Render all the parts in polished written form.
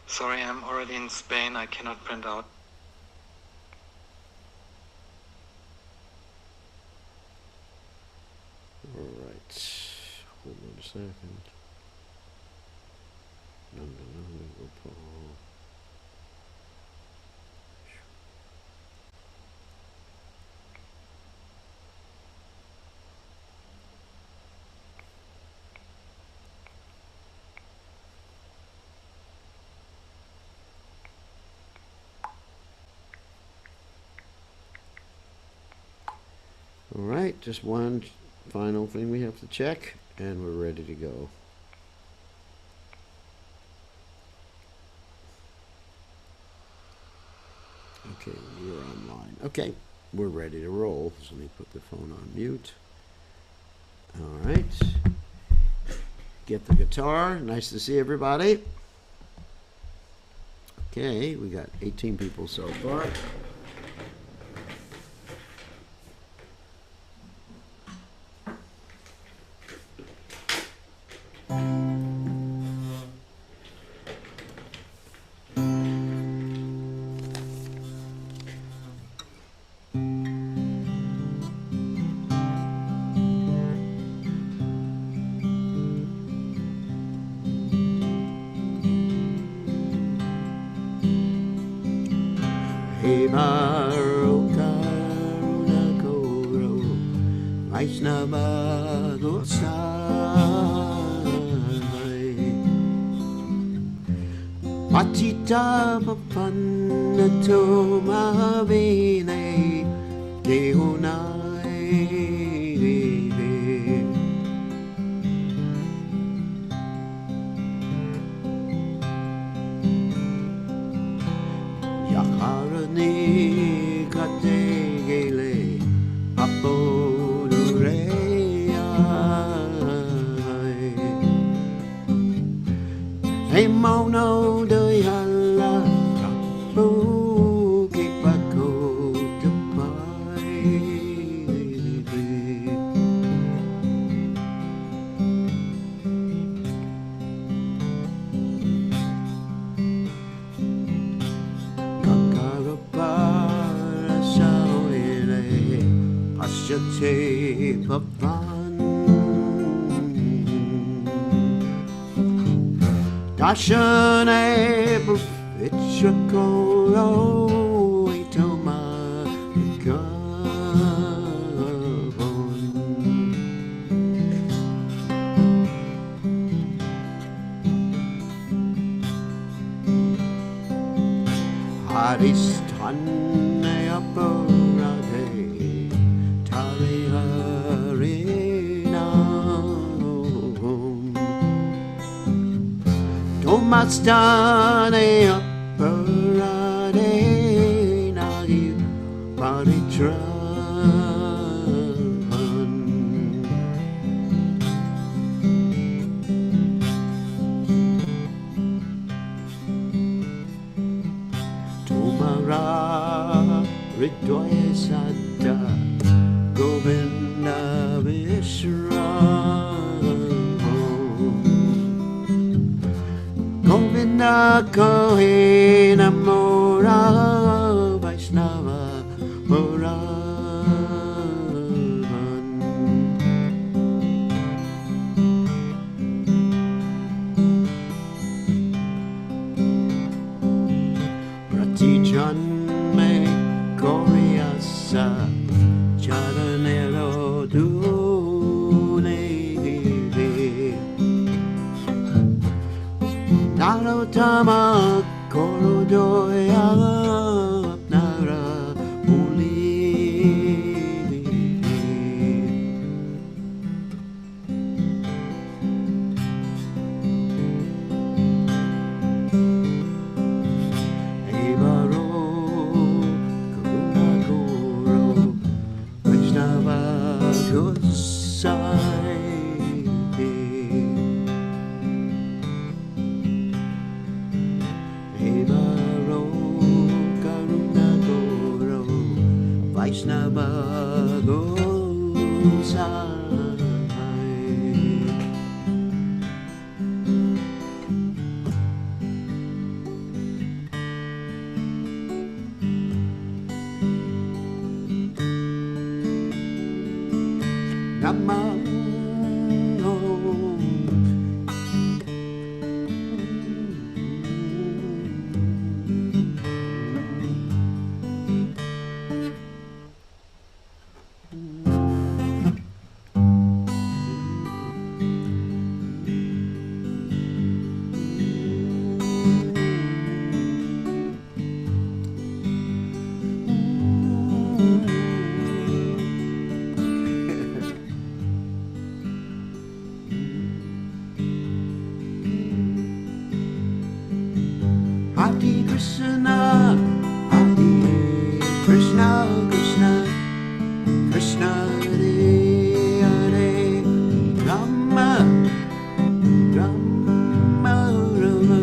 Sorry, I'm already in Spain. I cannot print out. Alright. Hold on a second. No. Alright, just one final thing we have to check, and we're ready to go. Okay, we're online. Okay, we're ready to roll. So let me put the phone on mute. Alright. Get the guitar. Nice to see everybody. Okay, we got 18 people so far. Hey Maro Karuna Koro Vaishnava Gosai Patita Papanato Mavine Dehunai Yakarani Kategele Apodureya Hey Mono Doi Hala Buki Pako Japai Kakarapara Saoele Pasyate Papan Dashane Bufitchakoro Itoma Gavon Haristane Aparade Tari Harina Tomastane Aparade Nagi Paritran Tomara Ridwaya Sada Govinda Vishram Govinda Kohina Mora Vaishnava Moravan Pratijanme Koryasa Charanero Dune Narotama Korodoya Nara Muli Ebaro Karuna Goro Vaishnava Gosai Evaro Karuna Goro Vaishnava Gosai Rama. Hare Krishna, Hare Krishna, Krishna, Krishna Hare Hare, Rama, Rama, Rama,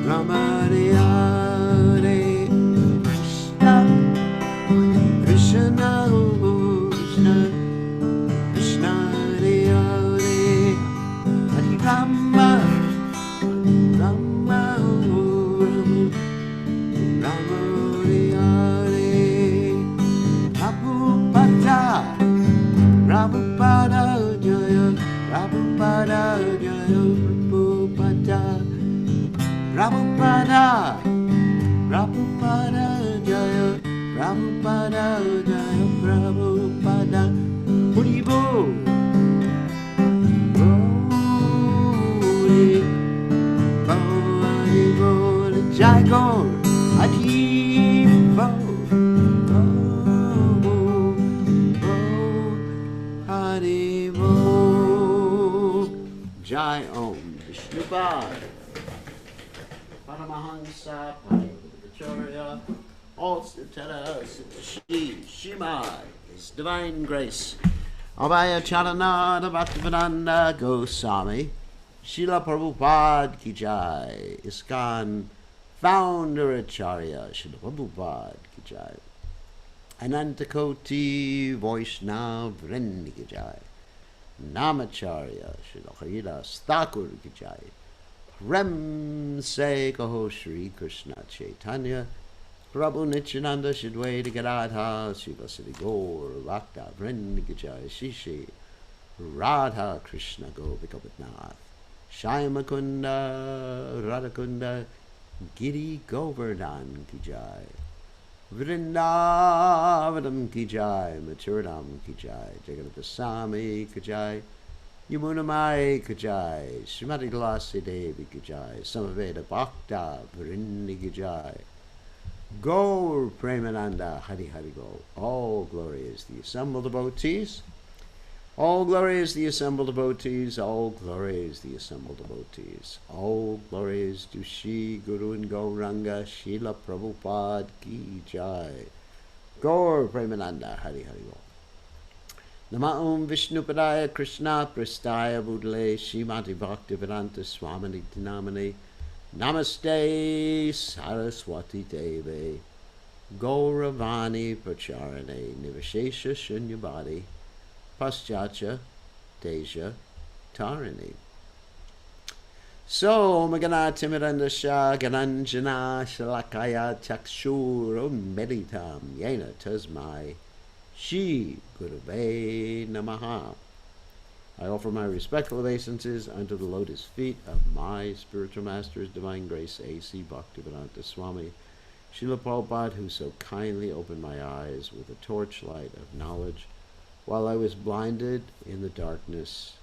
Rama Hare Hare, Krishna, Krishna, Krishna, Krishna Hare Hare, Hare Rama, Rama, Prabhupada Jaya, Prabhupada Jaya, Prabhupada, Prabhupada, Prabhupada Jaya, Prabhupada Jaya, Prabhupada, Haribo, Haribo, Jai Gaur, Haribo. Jai Om Vishnupad Paramahansa Paramahansa All Siddhara Siddhi Shimai His Divine Grace Abhaya Charanada Bhaktivedanta Goswami Srila Prabhupada Ki Jai ISKCON Founder Acharya Srila Prabhupada Ki Jai Anantakoti Vaishnav Vrind Ki Jai Namacharya Srila Haridas Thakur Ki Jai Prem Se Kaho Shri Krishna Chaitanya Prabhu Nityananda Shidwaita Gadadha Shiva Siddhi Gaur Bhakta Vrind Ki Jai Shishi Radha Krishna Govika Bhatnath Shyamakunda Radhakunda Giri Govardhan Ki Jai Vrindavanam Ki Jai, Mathuranam Ki Jai, Jagannath Swami Ki Jai, Yamunamai Ki Jai, Srimati Tulasi Devi Ki Jai, Samaveda Bhakta Vrindi Ki Jai, Gaur Premananda Hari Hari Gaur. All glory is the assembled devotees. All glory is the assembled devotees. All glory is the assembled devotees. All glory is to Shri Guru and Gauranga Srila Prabhupada Ki Jai. Gaur Premananda Hari Hari Gaur. Nama Om Vishnupadaya Krishna Prastaya Budale Srimati Bhaktivedanta Swamini Dinamani Namaste Saraswati Devi Gauravani Pracharane Nivashesha Shunyabadi Paschatya Deja Tarini. So, Magana Timirandasha Gananjana Shalakaya Chakshur Meditam Yena Tasmai Shri Gurave Namaha. I offer my respectful obeisances unto the lotus feet of my spiritual master's divine grace, A.C. Bhaktivedanta Swami, Srila Prabhupada, who so kindly opened my eyes with a torchlight of knowledge while I was blinded in the darkness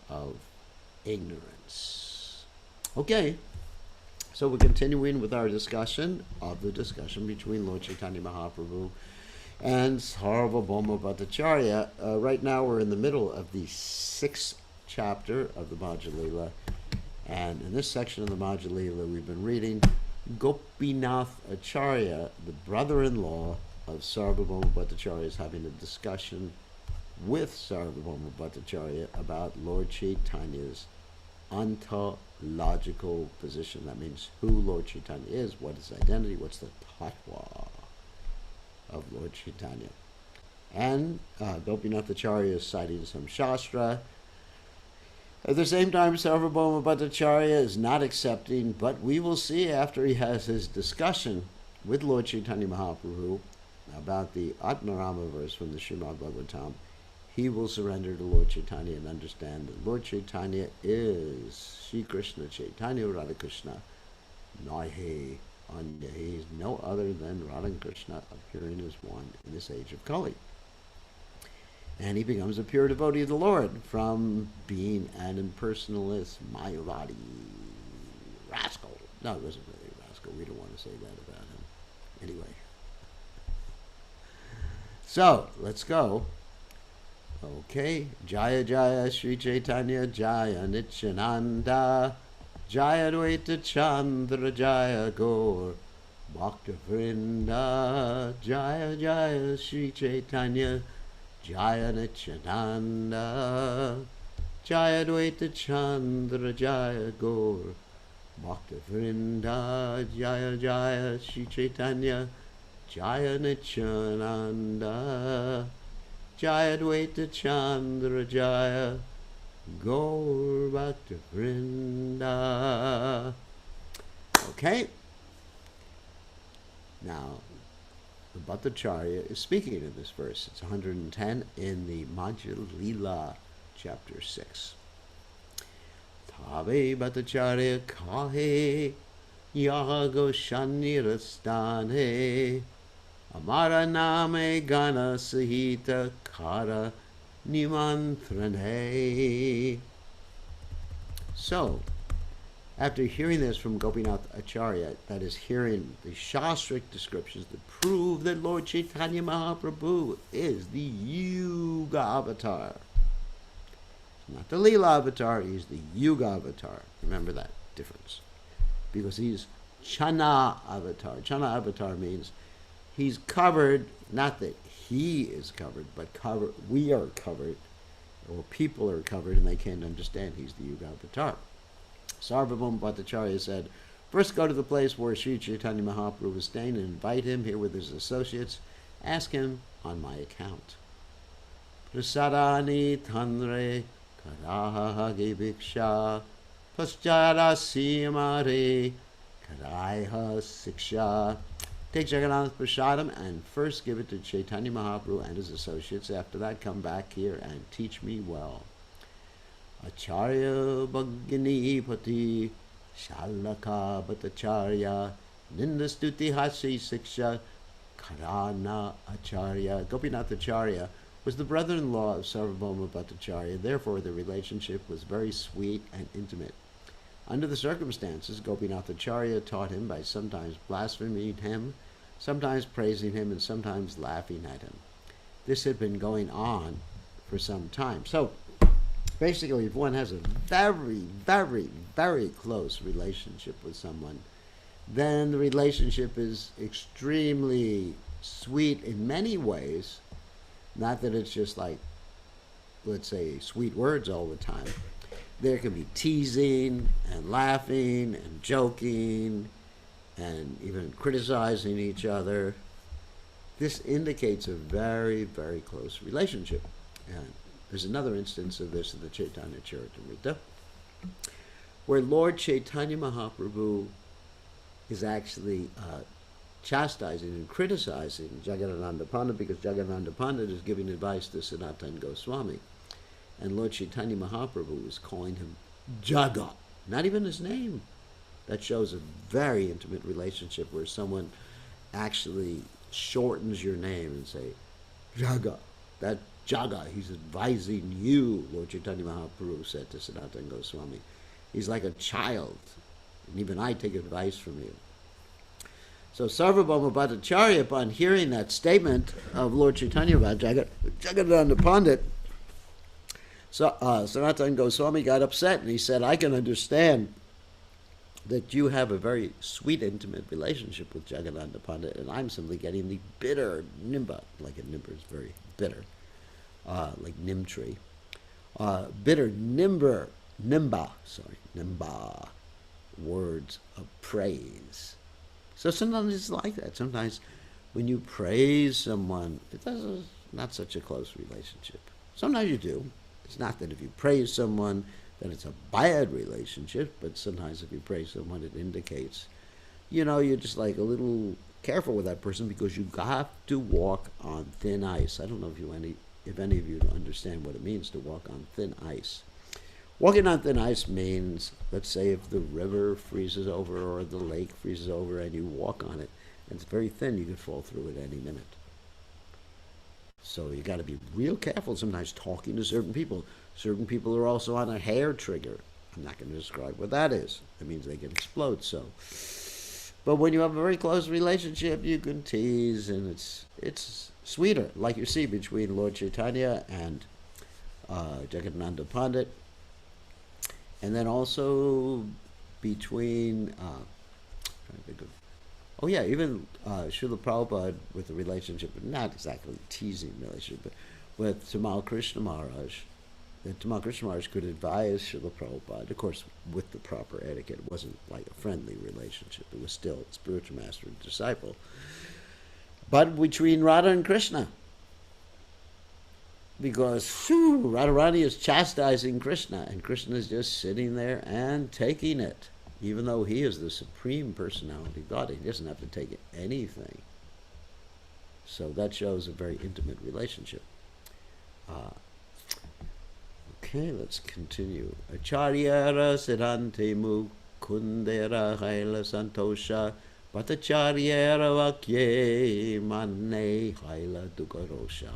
of ignorance. Okay, so we're continuing with our discussion between Lord Chaitanya Mahaprabhu and Sarvabhauma Bhattacharya. Right now we're in the middle of the 6th chapter of the Madhya Lila, and in this section of the Madhya Lila we've been reading Gopinath Acharya, the brother-in-law of Sarvabhauma Bhattacharya, is having a discussion with Sarvabhauma Bhattacharya about Lord Chaitanya's ontological position. That means who Lord Chaitanya is, what is identity, what's the tattva of Lord Chaitanya. And Gopinath Acharya is citing some Shastra. At the same time, Sarvabhauma Bhattacharya is not accepting, but we will see after he has his discussion with Lord Chaitanya Mahaprabhu about the Atmarama verse from the Srimad Bhagavatam, he will surrender to Lord Chaitanya and understand that Lord Chaitanya is Shri Krishna Chaitanya Radha Krishna. Nahi Anya. He is no other than Radha and Krishna appearing as one in this age of Kali. And he becomes a pure devotee of the Lord from being an impersonalist, Mayavadi rascal. No, he wasn't really a rascal. We don't want to say that about him. Anyway. So, let's go. Okay. Jaya Jaya Sri Chaitanya Jaya Nityananda Jaya Dvaita Chandra Jaya Gaur Bhakta Vrinda Jaya Jaya Sri Chaitanya Jaya Nityananda Jaya Dvaita Chandra Jaya Gaur Bhakta Vrinda Jaya Jaya Sri Chaitanya Jaya Nityananda Jaya Dvaita Chandra Jaya Gaur Bhakta Vrinda. Okay. Now, the Bhattacharya is speaking in this verse. It's 110 in the Madhya Lila, chapter 6. Tave Bhattacharya kahe yago shanirastane Amara name gana sahita kara nimanthrane. So, after hearing this from Gopinath Acharya, that is hearing the Shastric descriptions that prove that Lord Chaitanya Mahaprabhu is the Yuga avatar. Not the Lila avatar, he's the Yuga avatar. Remember that difference. Because he's Chana avatar. Chana avatar means he's covered, not that he is covered, but we are covered, or people are covered, and they can't understand he's the Yuga avatar. Sarvabhauma Bhattacharya said, first go to the place where Sri Chaitanya Mahaprabhu was staying and invite him here with his associates. Ask him on my account. Prasadani Tandre Karahage Bhiksha Paschara Siyamare Karaiha Siksha. Take Jagannath Prasadam and first give it to Chaitanya Mahaprabhu and his associates. After that, come back here and teach me well. Acharya Bhagini Pati Shalaka Bhattacharya Nindastuti Hasi Siksha Karana Acharya. Gopinath Acharya was the brother-in-law of Sarvabhauma Bhattacharya. Therefore, the relationship was very sweet and intimate. Under the circumstances, Gopinath Acharya taught him by sometimes blaspheming him, sometimes praising him, and sometimes laughing at him. This had been going on for some time. So, basically, if one has a very, very, very close relationship with someone, then the relationship is extremely sweet in many ways. Not that it's just like, let's say, sweet words all the time. There can be teasing and laughing and joking and even criticizing each other. This indicates a very, very close relationship. And there's another instance of this in the Caitanya Caritamrta, where Lord Chaitanya Mahaprabhu is actually chastising and criticizing Jagadananda Pandit, because Jagadananda Pandit is giving advice to Sanatana Goswami. And Lord Chaitanya Mahaprabhu is calling him Jaga, not even his name. That shows a very intimate relationship where someone actually shortens your name and say, Jaga. That Jaga, he's advising you, Lord Chaitanya Mahaprabhu said to Sanatana Goswami. He's like a child, and even I take advice from you. So Sarvabhauma Bhattacharya, upon hearing that statement of Lord Chaitanya about Jagadananda Pandit, so Sanatana Goswami got upset, and he said, I can understand that you have a very sweet, intimate relationship with Jagadananda Pandit, and I'm simply getting the bitter nimba, like a nimba is very bitter, like nim tree, bitter nimba words of praise. So sometimes it's like that. Sometimes when you praise someone, it's not such a close relationship. Sometimes you do. It's not that if you praise someone that it's a bad relationship, but sometimes if you praise someone, it indicates, you're just like a little careful with that person because you have to walk on thin ice. I don't know if if any of you understand what it means to walk on thin ice. Walking on thin ice means, let's say if the river freezes over or the lake freezes over and you walk on it, and it's very thin, you could fall through it any minute. So you got to be real careful sometimes talking to certain people. Certain people are also on a hair trigger. I'm not going to describe what that is. It means they can explode. So, but when you have a very close relationship, you can tease, and it's sweeter, like you see between Lord Chaitanya and Jagadananda Pandit, and then also between trying to think of, oh yeah, even Srila Prabhupada with the relationship, not exactly teasing relationship, but with Tamal Krishna Maharaj. That Tamal Krishna Maharaj could advise Srila Prabhupada, of course, with the proper etiquette. It wasn't like a friendly relationship. It was still spiritual master and disciple. But between Radha and Krishna, because Radharani is chastising Krishna, and Krishna is just sitting there and taking it. Even though he is the supreme personality of God, he doesn't have to take anything. So that shows a very intimate relationship. Okay, let's continue. Acharyara siddhante mukundera haila santosha bhattacharyara vakye manne haila dukarosha.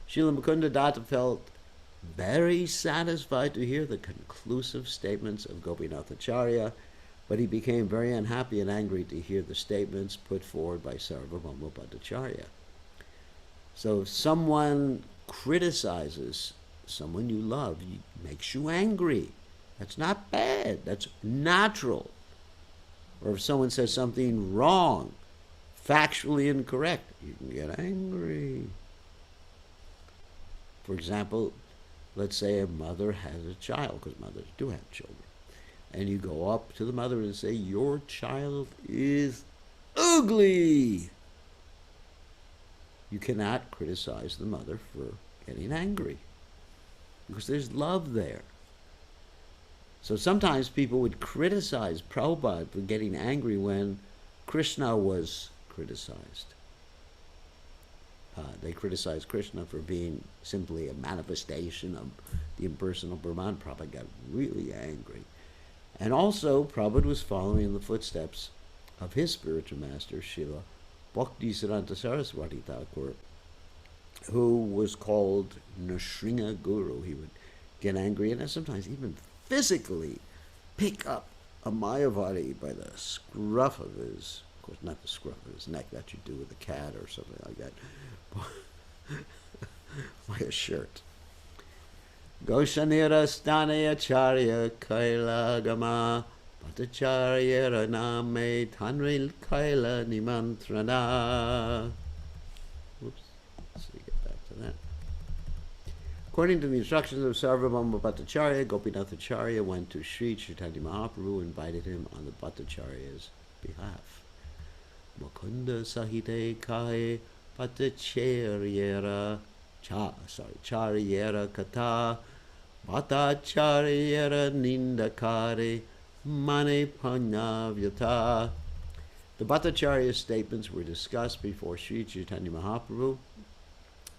Srila Mukunda Datta felt very satisfied to hear the conclusive statements of Gopinathacharya, but he became very unhappy and angry to hear the statements put forward by Sarvabhauma Bhattacharya. So if someone criticizes someone you love, it makes you angry. That's not bad. That's natural. Or if someone says something wrong, factually incorrect, you can get angry. For example, let's say a mother has a child, because mothers do have children, and you go up to the mother and say, your child is ugly. You cannot criticize the mother for getting angry, because there's love there. So sometimes people would criticize Prabhupada for getting angry when Krishna was criticized. They criticized Krishna for being simply a manifestation of the impersonal Brahman. Prabhupada got really angry. And also, Prabhupada was following in the footsteps of his spiritual master, Srila Bhaktisiddhanta Saraswati Thakur, who was called Nrsinga Guru. He would get angry and sometimes even physically pick up a Mayavadi by the scruff of his, of course not the scruff of his neck, that you do with a cat or something like that, by a shirt. Goshanira Stane Acharya Kaila Gama Bhattacharya Name Tanril Kaila Nimantrana. Whoops. Let's see, get back to that. According to the instructions of Sarvabhauma Bhattacharya, Gopinathacharya went to Sri Chaitanya Mahaprabhu and invited him on the Bhattacharya's behalf. Mukunda Sahite Kahe Bhattacharyera Charyera Kata Bhattacharyera Nindakare Mane Panyavyata. The Bhattacharya statements were discussed before Sri Chaitanya Mahaprabhu.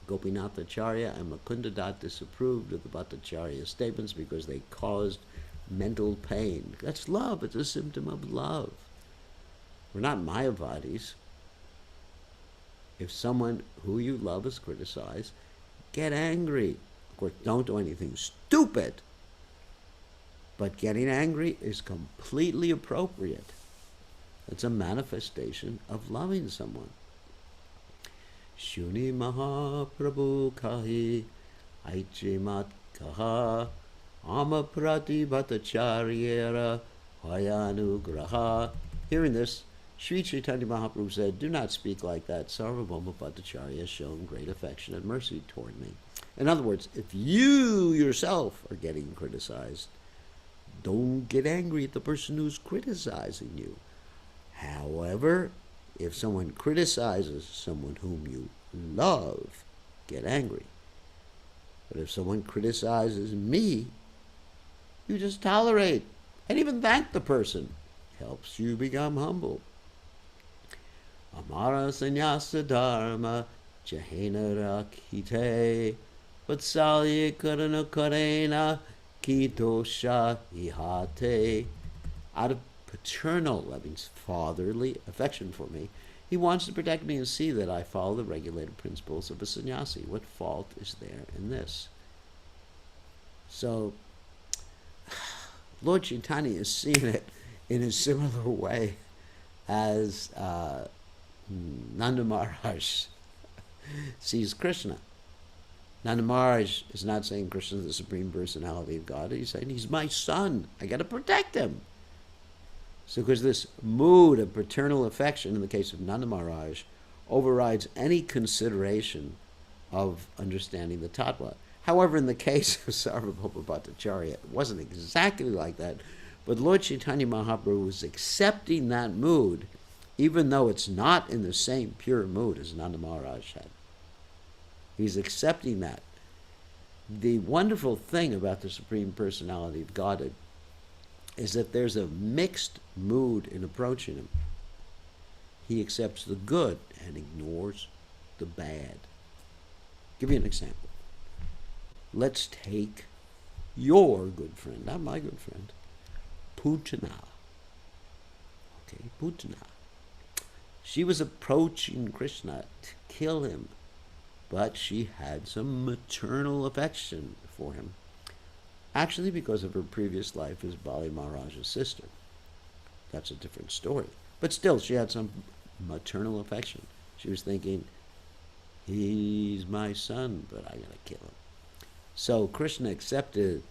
Gopinathacharya and Mukunda Datta disapproved of the Bhattacharya statements because they caused mental pain. That's love. It's a symptom of love. We're not Mayavadis. If someone who you love is criticized, get angry. Of course, don't do anything stupid. But getting angry is completely appropriate. It's a manifestation of loving someone. Shuni Mahaprabhu Kahi Aichimat Kaha Amaprati Bhattacharyera Hayanugraha. Hearing this, Sri Chaitanya Mahaprabhu said, do not speak like that. Sarvabhauma Bhattacharya has shown great affection and mercy toward me. In other words, if you yourself are getting criticized, don't get angry at the person who's criticizing you. However, if someone criticizes someone whom you love, get angry. But if someone criticizes me, you just tolerate and even thank the person. Helps you become humble. Amara sannyasa dharma Jahena Rakhite, Vatsalya Karana Karena, Kitosha Ihate. Out of paternal, that means fatherly affection for me, he wants to protect me and see that I follow the regulated principles of a sannyasi. What fault is there in this? So, Lord Chaitanya is seeing it in a similar way as Nanda Maharaj sees Krishna. Nanda Maharaj is not saying Krishna is the Supreme Personality of God. He's saying he's my son. I got to protect him. So because this mood of paternal affection, in the case of Nanda Maharaj, overrides any consideration of understanding the tattva. However, in the case of Sarvabhauma Bhattacharya, it wasn't exactly like that, but Lord Chaitanya Mahaprabhu was accepting that mood, even though it's not in the same pure mood as Nanda Maharaj had. He's accepting that. The wonderful thing about the Supreme Personality of Godhead is that there's a mixed mood in approaching him. He accepts the good and ignores the bad. Give you an example. Let's take your good friend, not my good friend, Putana. Okay, Putana. She was approaching Krishna to kill him, but she had some maternal affection for him. Actually, because of her previous life as Bali Maharaj's sister. That's a different story. But still, she had some maternal affection. She was thinking, he's my son, but I gotta kill him. So Krishna accepted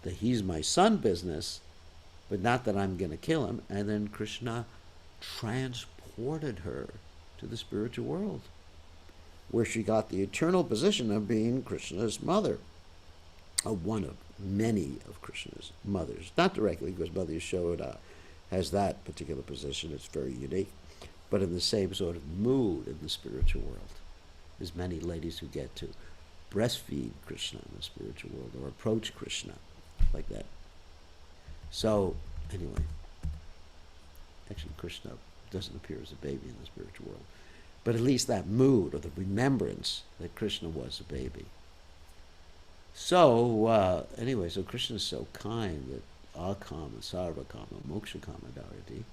the he's my son business, but not that I'm gonna kill him. And then Krishna transported her to the spiritual world, where she got the eternal position of being Krishna's mother, one of many of Krishna's mothers. Not directly, because Mother Yashoda has that particular position. It's very unique. But in the same sort of mood in the spiritual world. There's many ladies who get to breastfeed Krishna in the spiritual world, or approach Krishna like that. So, anyway, actually Krishna doesn't appear as a baby in the spiritual world. But at least that mood, or the remembrance that Krishna was a baby. So, anyway, so Krishna is so kind that akama, sarvakama, mokshakama dharati,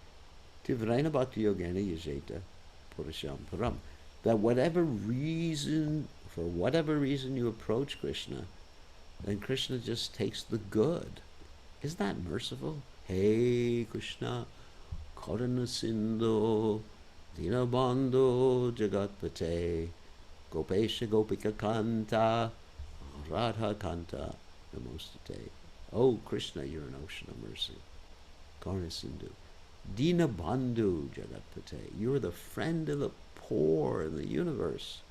tivrena bhakti yogena yajeta purasham param. That whatever reason, for whatever reason you approach Krishna, then Krishna just takes the good. Isn't that merciful? Hey Krishna, karuna sindhu, dinabandhu jagatpate, gopesha gopika kanta, Radha Kanta Namostate. Oh Krishna, you're an ocean of mercy. Karuna Sindhu. Dina Bandhu Jagatpate. You're the friend of the poor in the universe.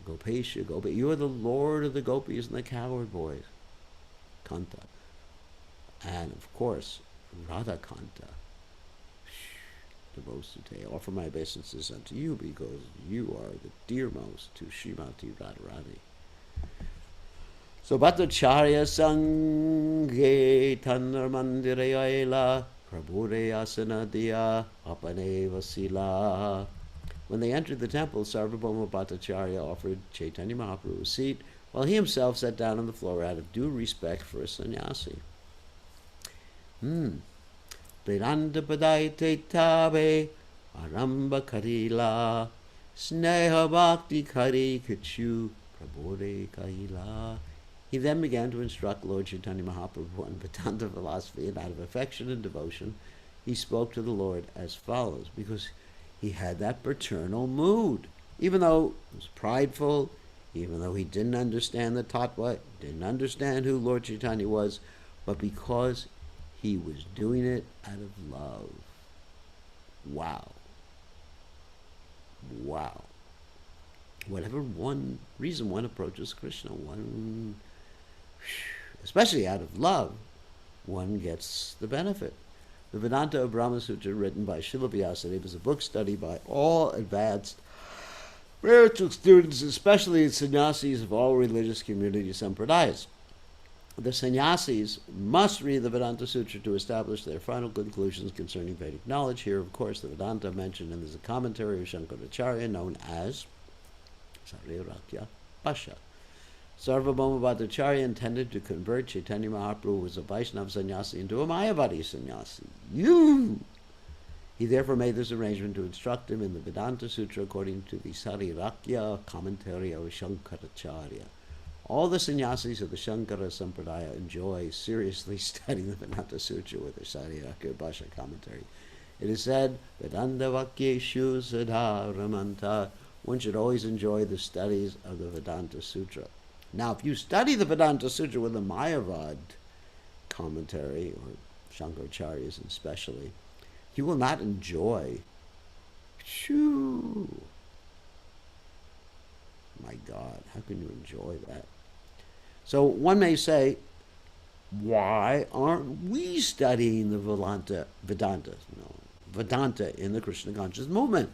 Gopesha Gopi. You're the Lord of the gopis and the cowherd boys. Kanta. And of course, Radha Kanta. Namostate. I offer my obeisances unto you because you are the dearmost to Srimati Radharani. So Bhattacharya Sanghe Tannar Mandire Aila Prabhure Asana Diya Apane Vasila. When they entered the temple, Sarvabhauma Bhattacharya offered Caitanya Mahaprabhu a seat, while he himself sat down on the floor out of due respect for a sannyasi. Vedanta Padaite Tabe Aramba Karila Sneha Bhakti Kari Kachu Prabhure Kaila. He then began to instruct Lord Chaitanya Mahaprabhu on Vedanta philosophy, and out of affection and devotion, he spoke to the Lord as follows, because he had that paternal mood. Even though he was prideful, even though he didn't understand the tattva, didn't understand who Lord Chaitanya was, but because he was doing it out of love. Wow. Wow. Whatever reason one approaches Krishna, especially out of love, one gets the benefit. The Vedanta of Brahma Sutra, written by Srila Vyasadeva, is a book studied by all advanced spiritual students, especially sannyasis of all religious communities and pradayas. The sannyasis must read the Vedanta Sutra to establish their final conclusions concerning Vedic knowledge. Here, of course, the Vedanta mentioned, and there's a commentary of Shankaracharya known as Sarirakya Pasha. Sarvabhauma Bhattacharya intended to convert Chaitanya Mahaprabhu, who was a Vaishnava sannyasi, into a Mayavadi sannyasi. He therefore made this arrangement to instruct him in the Vedanta Sutra according to the Sarirakya commentary of Shankaracharya. All the sannyasis of the Shankara Sampradaya enjoy seriously studying the Vedanta Sutra with the Sarirakya Bhasha commentary. It is said, Vedanta Vakyeshu Sadha Ramanta. One should always enjoy the studies of the Vedanta Sutra. Now, if you study the Vedanta Sutra with a Mayavad commentary, or Shankaracharya's especially, you will not enjoy. Shoo! My God, how can you enjoy that? So one may say, why aren't we studying the Vedanta in the Krishna conscious movement?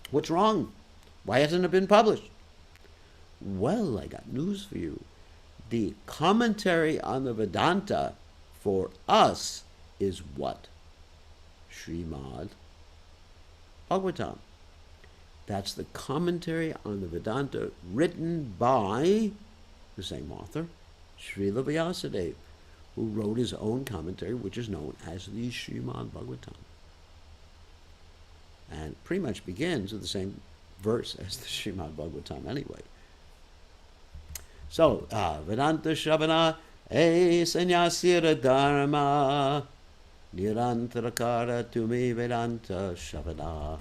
What's wrong? Why hasn't it been published? Well, I got news for you. The commentary on the Vedanta for us is what? Srimad Bhagavatam. That's the commentary on the Vedanta written by the same author, Srila Vyasadeva, who wrote his own commentary, which is known as the Srimad Bhagavatam. And pretty much begins with the same verse as the Srimad Bhagavatam anyway. So, Vedanta Shravana, Sannyasira Dharma, Nirantarakara Tumi Vedanta Shravana.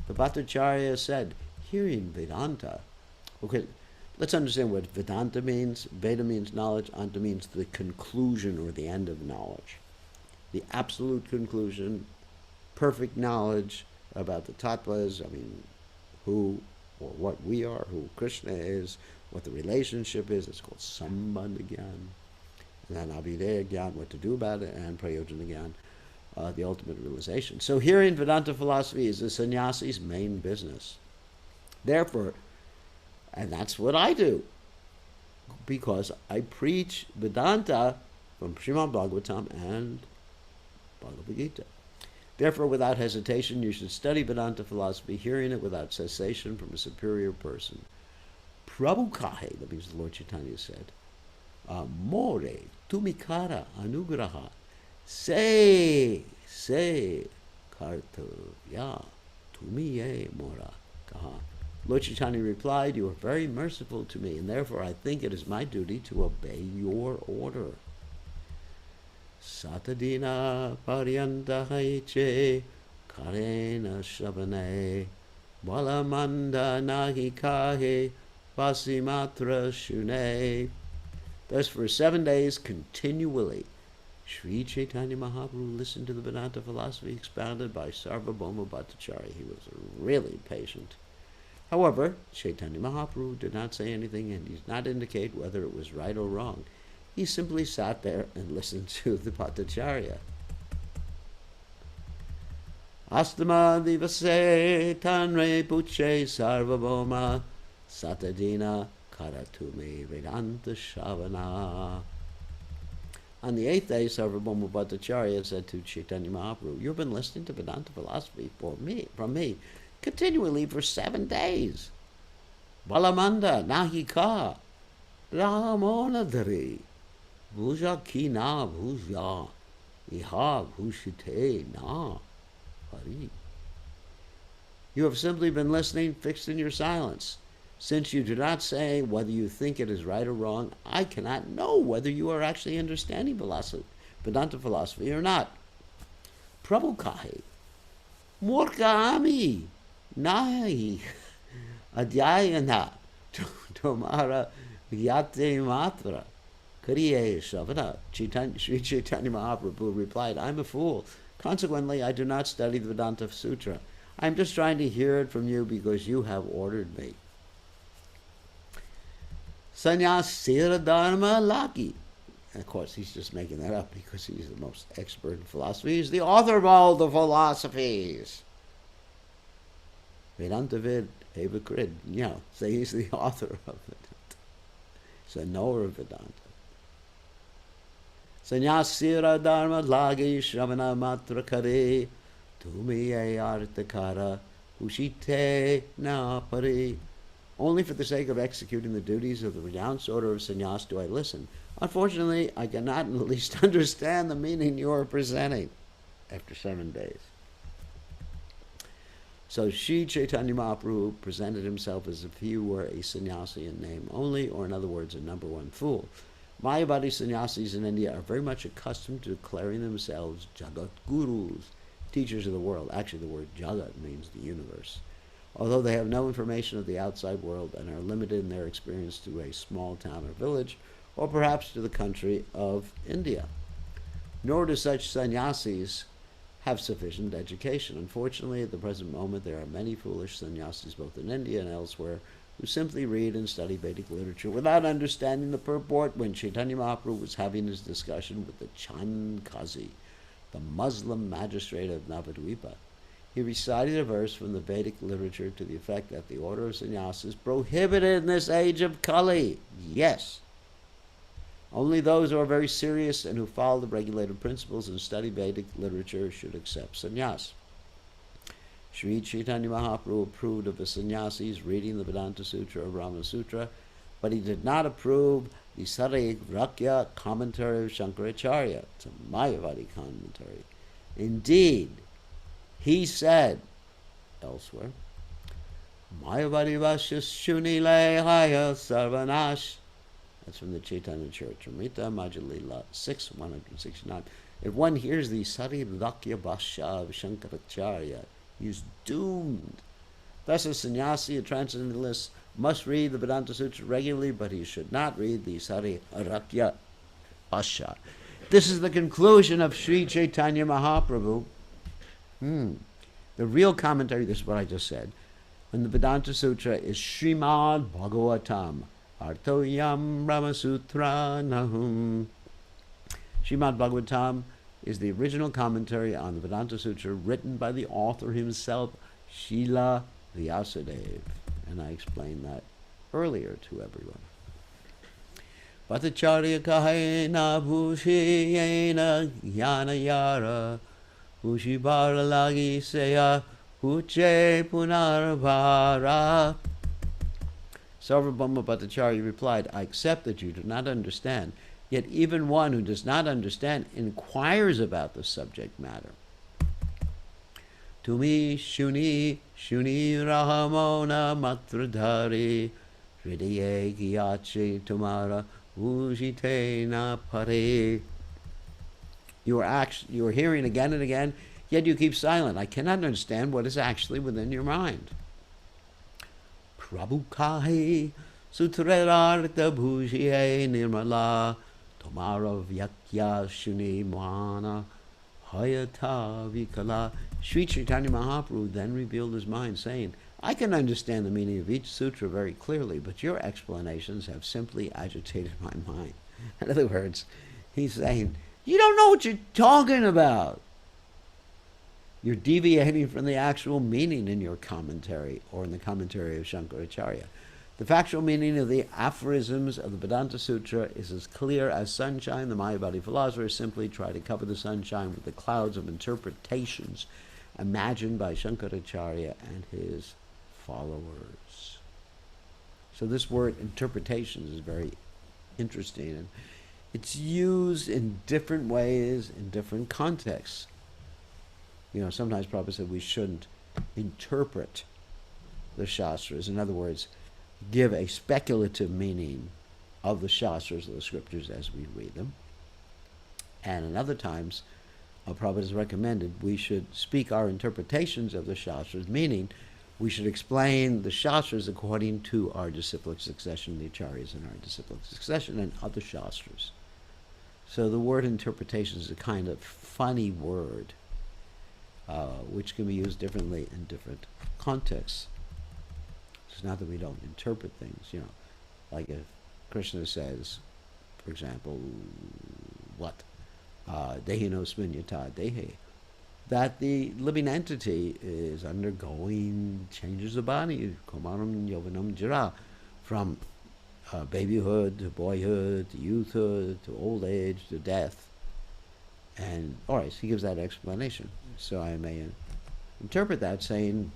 The Bhattacharya said, hearing Vedanta, okay, let's understand what Vedanta means. Veda means knowledge, Anta means the conclusion or the end of knowledge. The absolute conclusion, perfect knowledge about the tattvas, who or what we are, who Krishna is, what the relationship is. It's called Sambandha Gyan. And then Abhideya Gyan, what to do about it, and Prayojana Gyan, the ultimate realization. So hearing Vedanta philosophy is the sannyasi's main business. Therefore, and that's what I do, because I preach Vedanta from Srimad Bhagavatam and Bhagavad Gita. Therefore, without hesitation, you should study Vedanta philosophy, hearing it without cessation from a superior person. Prabhu Kahe, that means the Lord Chaitanya said, More tumikara anugraha, say, kartavya, tumiye mora kaha. Lord Chaitanya replied, you are very merciful to me, and therefore I think it is my duty to obey your order. Satadina paryanta haiche karena shabane balamanda nahi kahe vasimatra shune. Thus for 7 days continually, Sri Caitanya Mahaprabhu listened to the Vedanta philosophy expounded by Sarvabhauma Bhattacharya. He was really patient. However, Chaitanya Mahaprabhu did not say anything and did not indicate whether it was right or wrong. He simply sat there and listened to the Bhattacharya. Astama divase tanre puche sarvabhauma satadina karatumi vedanta shavana. On the 8th day, Sarvabhauma Bhattacharya said to Chaitanya Mahaprabhu, you've been listening to Vedanta philosophy from me, continually for 7 days. Balamanda nahika ramonadari bhuja ki na bhuja iha bhushite na hari. You have simply been listening, fixed in your silence. Since you do not say whether you think it is right or wrong, I cannot know whether you are actually understanding Vedanta philosophy or not. Prabhu kahe murkami nahi adhyayana tomara yate matra kariye shavana. Sri Chaitanya Mahaprabhu replied, I'm a fool. Consequently, I do not study the Vedanta Sutra. I'm just trying to hear it from you because you have ordered me. Sannyasira Dharma Laki. And of course, he's just making that up because he's the most expert in philosophy. He's the author of all the philosophies. Vedanta Vid, Evakrid. So he's the author of Vedanta. He's a knower of Vedanta. Sannyasira Dharma Lagi Shravana Matra Kare Tumiye Artakara Ushite Na Pari Only for the sake of executing the duties of the renounced order of sannyas do I listen. Unfortunately, I cannot in the least understand the meaning you are presenting after 7 days. So Sri Caitanya Mahaprabhu presented himself as if he were a sannyasi in name only, or in other words, a number one fool. Mayavadi sannyasis in India are very much accustomed to declaring themselves Jagat Gurus, teachers of the world. Actually, the word Jagat means the universe. Although they have no information of the outside world and are limited in their experience to a small town or village, or perhaps to the country of India. Nor do such sannyasis have sufficient education. Unfortunately, at the present moment, there are many foolish sannyasis both in India and elsewhere who simply read and study Vedic literature without understanding the purport. When Caitanya Mahaprabhu was having his discussion with the Chand Kazi, the Muslim magistrate of Navadvipa, he recited a verse from the Vedic literature to the effect that the order of sannyasis is prohibited in this age of Kali. Yes. Only those who are very serious and who follow the regulated principles and study Vedic literature should accept sannyas. Sri Caitanya Mahaprabhu approved of the sannyasis reading the Vedanta Sutra or Brahma Sutra, but he did not approve the Sariragya commentary of Shankaracharya. It's a Mayavadi commentary. Indeed, he said elsewhere, Mayavadi Vasya Shunile Haya Sarvanash. That's from the Caitanya Caritamrta, madhya Lila 6, 169. If one hears the Sariragya Bhashya of Shankaracharya, he is doomed. Thus, a sannyasi, a transcendentalist, must read the Vedanta Sutra regularly, but he should not read the Sariragya Bhashya. This is the conclusion of Sri Caitanya Mahaprabhu. The real commentary, this is what I just said, in the Vedanta Sutra is Srimad Bhagavatam, Artoyam Brahma Sutra Nahum. Srimad Bhagavatam is the original commentary on the Vedanta Sutra written by the author himself, Srila Vyasadeva. And I explained that earlier to everyone. Bhattacharya kahena bhushiyena yana yara bhushibara lagi seya huche punarvara. Sarvabhauma Bhattacharya replied, I accept that you do not understand, yet even one who does not understand inquires about the subject matter. Tumi shuni rahamona matradhari hridaye giyache tumara ujite na pare. You are hearing again and again, yet you keep silent. I cannot understand what is actually within your mind. Prabhu kahi sutrarartha bhujiye nirmala tomara vyakya shuni mana hayata vikala. Sri Caitanya Mahaprabhu then revealed his mind, saying, I can understand the meaning of each sutra very clearly, but your explanations have simply agitated my mind. In other words, he's saying, you don't know what you're talking about. You're deviating from the actual meaning in your commentary, or in the commentary of Shankaracharya. The factual meaning of the aphorisms of the Vedanta Sutra is as clear as sunshine. The Mayavadi philosophers simply try to cover the sunshine with the clouds of interpretations imagined by Shankaracharya and his followers. So this word interpretations is very interesting, and it's used in different ways in different contexts. You know, sometimes Prabhupada said we shouldn't interpret the Shastras. In other words, give a speculative meaning of the Shastras, of the scriptures, as we read them. And in other times, Prabhupada has recommended we should speak our interpretations of the Shastras, meaning we should explain the Shastras according to our disciplic succession, the Acharyas in our disciplic succession, and other Shastras. So the word interpretation is a kind of funny word, which can be used differently in different contexts. It's not that we don't interpret things, you know, like if Krishna says, for example, what? Dehino sminyata dehe. That the living entity is undergoing changes of body, komaram yovanam jara, from babyhood to boyhood to youthhood to old age to death. And, all right, so he gives that explanation. So I may interpret that saying,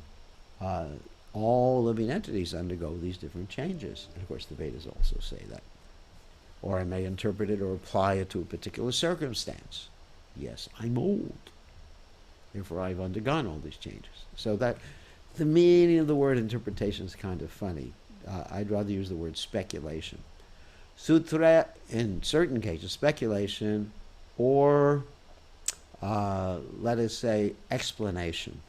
all living entities undergo these different changes. And of course, the Vedas also say that. Or I may interpret it or apply it to a particular circumstance. Yes, I'm old. Therefore, I've undergone all these changes. So that the meaning of the word interpretation is kind of funny. I'd rather use the word speculation. Sutra, in certain cases, speculation, or let us say explanation.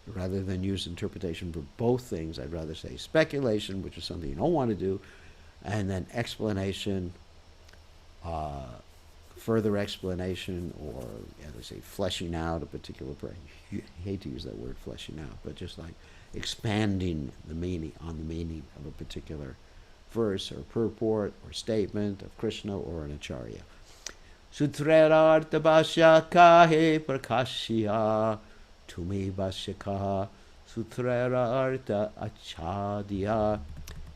Rather than use interpretation for both things, I'd rather say speculation, which is something you don't want to do, and then explanation, further explanation, or as I say, fleshing out a particular prayer. I hate to use that word, fleshing out, but just like expanding the meaning on the meaning of a particular verse or purport or statement of Krishna or an acharya. Sutrarartha bhashya kahe prakashya tumi bhashya kaha sutrarartha achadya.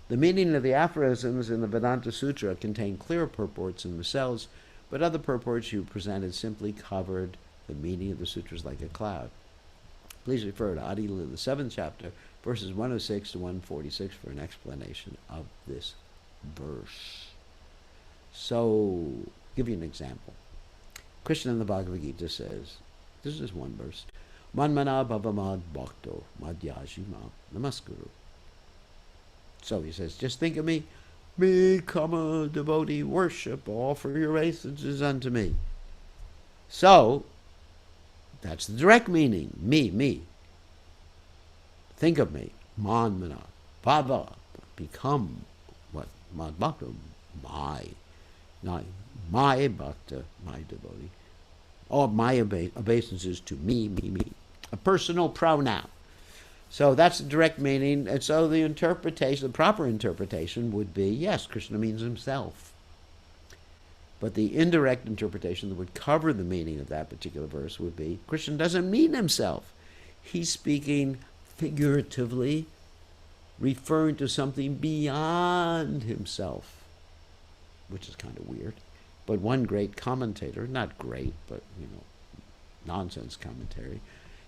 The meaning of the aphorisms in the Vedanta Sutra contain clear purports in themselves, but other purports you presented simply covered the meaning of the sutras like a cloud. Please refer to Adi Lila, the 7th chapter, verses 106 to 146 for an explanation of this verse. So, give you an example. Krishna in the Bhagavad Gita says, this is one verse, Manmana bhavamad bhakto madhyajima namaskuru. So he says, just think of me, become a devotee, worship, offer your obeisances unto me. So, that's the direct meaning, me. Think of me, manmana, bhava, become what? Mad bhakta, my bhakta, my devotee. Or my obeisances to me. A personal pronoun. So that's the direct meaning, and so the interpretation, the proper interpretation would be, yes, Krishna means himself. But the indirect interpretation that would cover the meaning of that particular verse would be, Krishna doesn't mean himself. He's speaking figuratively, referring to something beyond himself, which is kind of weird. But one great commentator, not great, but, nonsense commentary,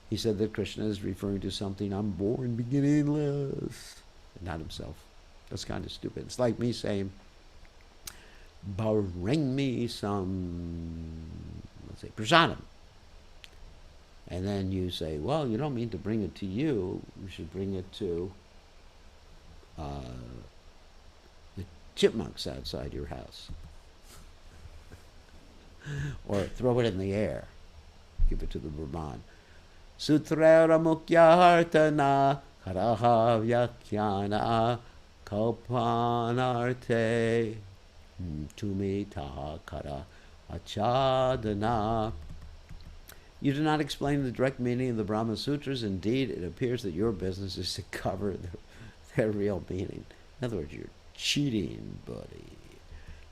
he said that Krishna is referring to something unborn, beginningless, not himself. That's kind of stupid. It's like me saying, bring me some, let's say, prasadam. And then you say, well, you don't mean to bring it to you. You should bring it to the chipmunks outside your house. Or throw it in the air. Give it to the Brahman. Sutrera mukya hartana karaha vyakyana kalpanarte tumi taha kara achadana. You do not explain the direct meaning of the Brahma Sutras. Indeed, it appears that your business is to cover their real meaning. In other words, you're cheating, buddy.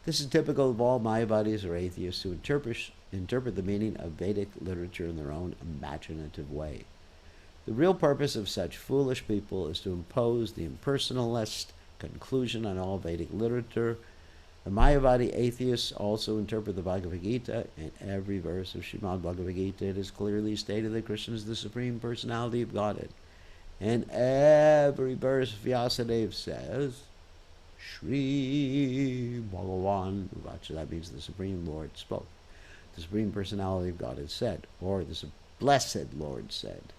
This is typical of all Mayavadis or atheists who interpret the meaning of Vedic literature in their own imaginative way. The real purpose of such foolish people is to impose the impersonalist conclusion on all Vedic literature. The Mayavadi atheists also interpret the Bhagavad Gita. In every verse of Srimad Bhagavad Gita, it is clearly stated that Krishna is the Supreme Personality of Godhead. In every verse, Vyasadeva says, Shri Bhagavan, that means the Supreme Lord spoke. The Supreme Personality of God has said, or the Blessed Lord said.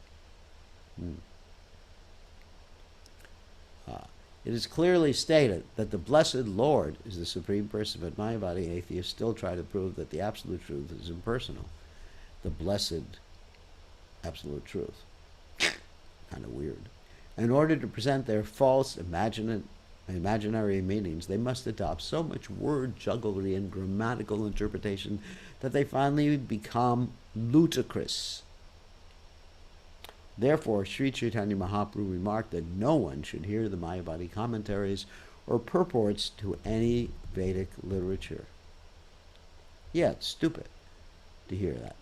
It is clearly stated that the Blessed Lord is the Supreme Person, but Mayavadi atheists still try to prove that the Absolute Truth is impersonal. The Blessed Absolute Truth. Kind of weird. In order to present their false imaginary meanings, they must adopt so much word jugglery and grammatical interpretation that they finally become ludicrous. Therefore, Sri Caitanya Mahaprabhu remarked that no one should hear the Mayavadi commentaries or purports to any Vedic literature. Yeah, it's stupid to hear that.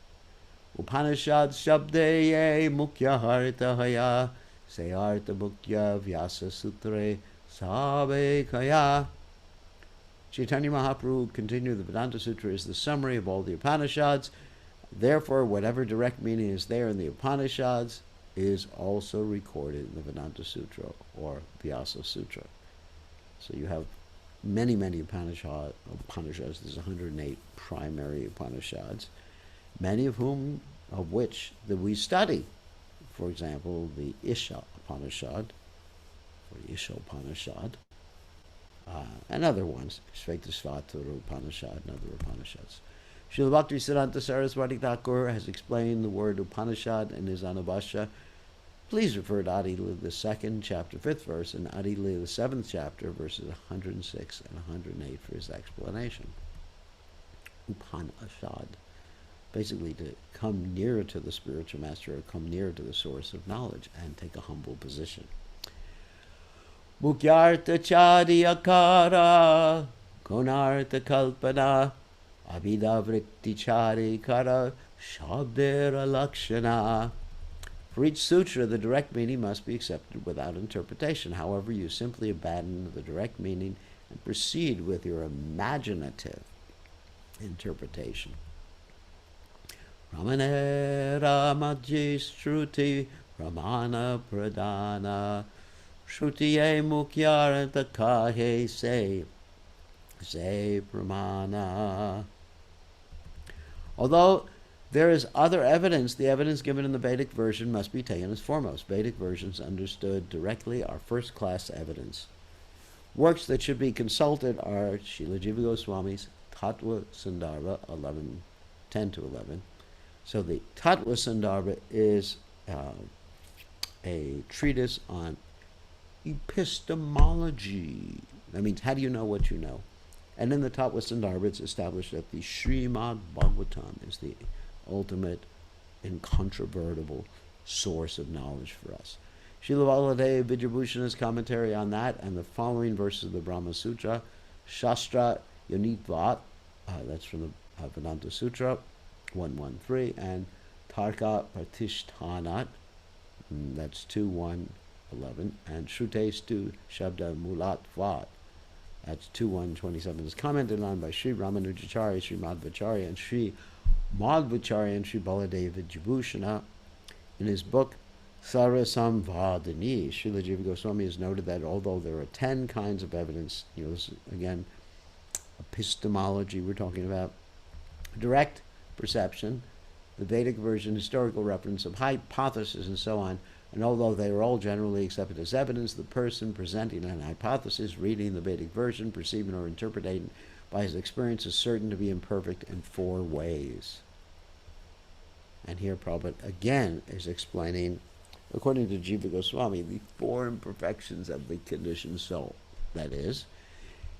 Upanishad shabdeye mukya harita haya sayarta mukya vyasa sutre sabe kaya. Chaitanya Mahaprabhu continued, the Vedanta Sutra is the summary of all the Upanishads. Therefore, whatever direct meaning is there in the Upanishads, is also recorded in the Vedanta Sutra or Vyasa Sutra. So you have many, many Upanishads. There's 108 primary Upanishads, many of which that we study. For example, the Isha Upanishad, or the Isha Upanishad, and other ones, Shvetashvatara Upanishad and other Upanishads. Srila Bhaktisiddhanta Saraswati Thakur has explained the word Upanishad in his Anubhashya. Please refer to Adi Lila the 2nd, chapter 5th verse, and Adi Lila the 7th chapter, verses 106 and 108 for his explanation. Upanishad, basically to come nearer to the spiritual master, or come nearer to the source of knowledge, and take a humble position. Mukyartha Chadiyakara, Konartha Kalpana, Abhida Vritti Charikara, Shabdera Lakshana. For each sutra, the direct meaning must be accepted without interpretation. However, you simply abandon the direct meaning and proceed with your imaginative interpretation. Ramanera Madhya Shruti Ramana Pradana Shrutiye Mukyaranta Kahe Se Pramana. Although there is other evidence, the evidence given in the Vedic version must be taken as foremost. Vedic versions understood directly are first-class evidence. Works that should be consulted are Srila Jiva Goswami's Tattva Sandarbha 10-11. So the Tattva Sandarbha is a treatise on epistemology. That means, how do you know what you know? And in the Tattva Sandarbha, it's established that the Srimad Bhagavatam is the ultimate, incontrovertible source of knowledge for us. Srila Baladev Vidyabhushana's commentary on that and the following verses of the Brahma Sutra, Shastra Yonitvat, that's from the Vedanta Sutra 113, and Tarka Pratishtanat, that's 2.1.11, and Shrutestu Shabda Mulatvat, that's 2.1.27, is commented on by Sri Ramanujacharya, Sri Madhvacharya, and Sri Madhvacharya and Sri Baladev Vidyabhushana. In his book Sarasamvadini, Srila Jiva Goswami has noted that although there are 10 kinds of evidence, this is, again, epistemology we're talking about, direct perception, the Vedic version, historical reference of hypothesis, and so on, and although they are all generally accepted as evidence, the person presenting an hypothesis, reading the Vedic version, perceiving or interpreting by his experience, is certain to be imperfect in 4 ways. And here Prabhupada again is explaining, according to Jiva Goswami, the 4 imperfections of the conditioned soul. That is,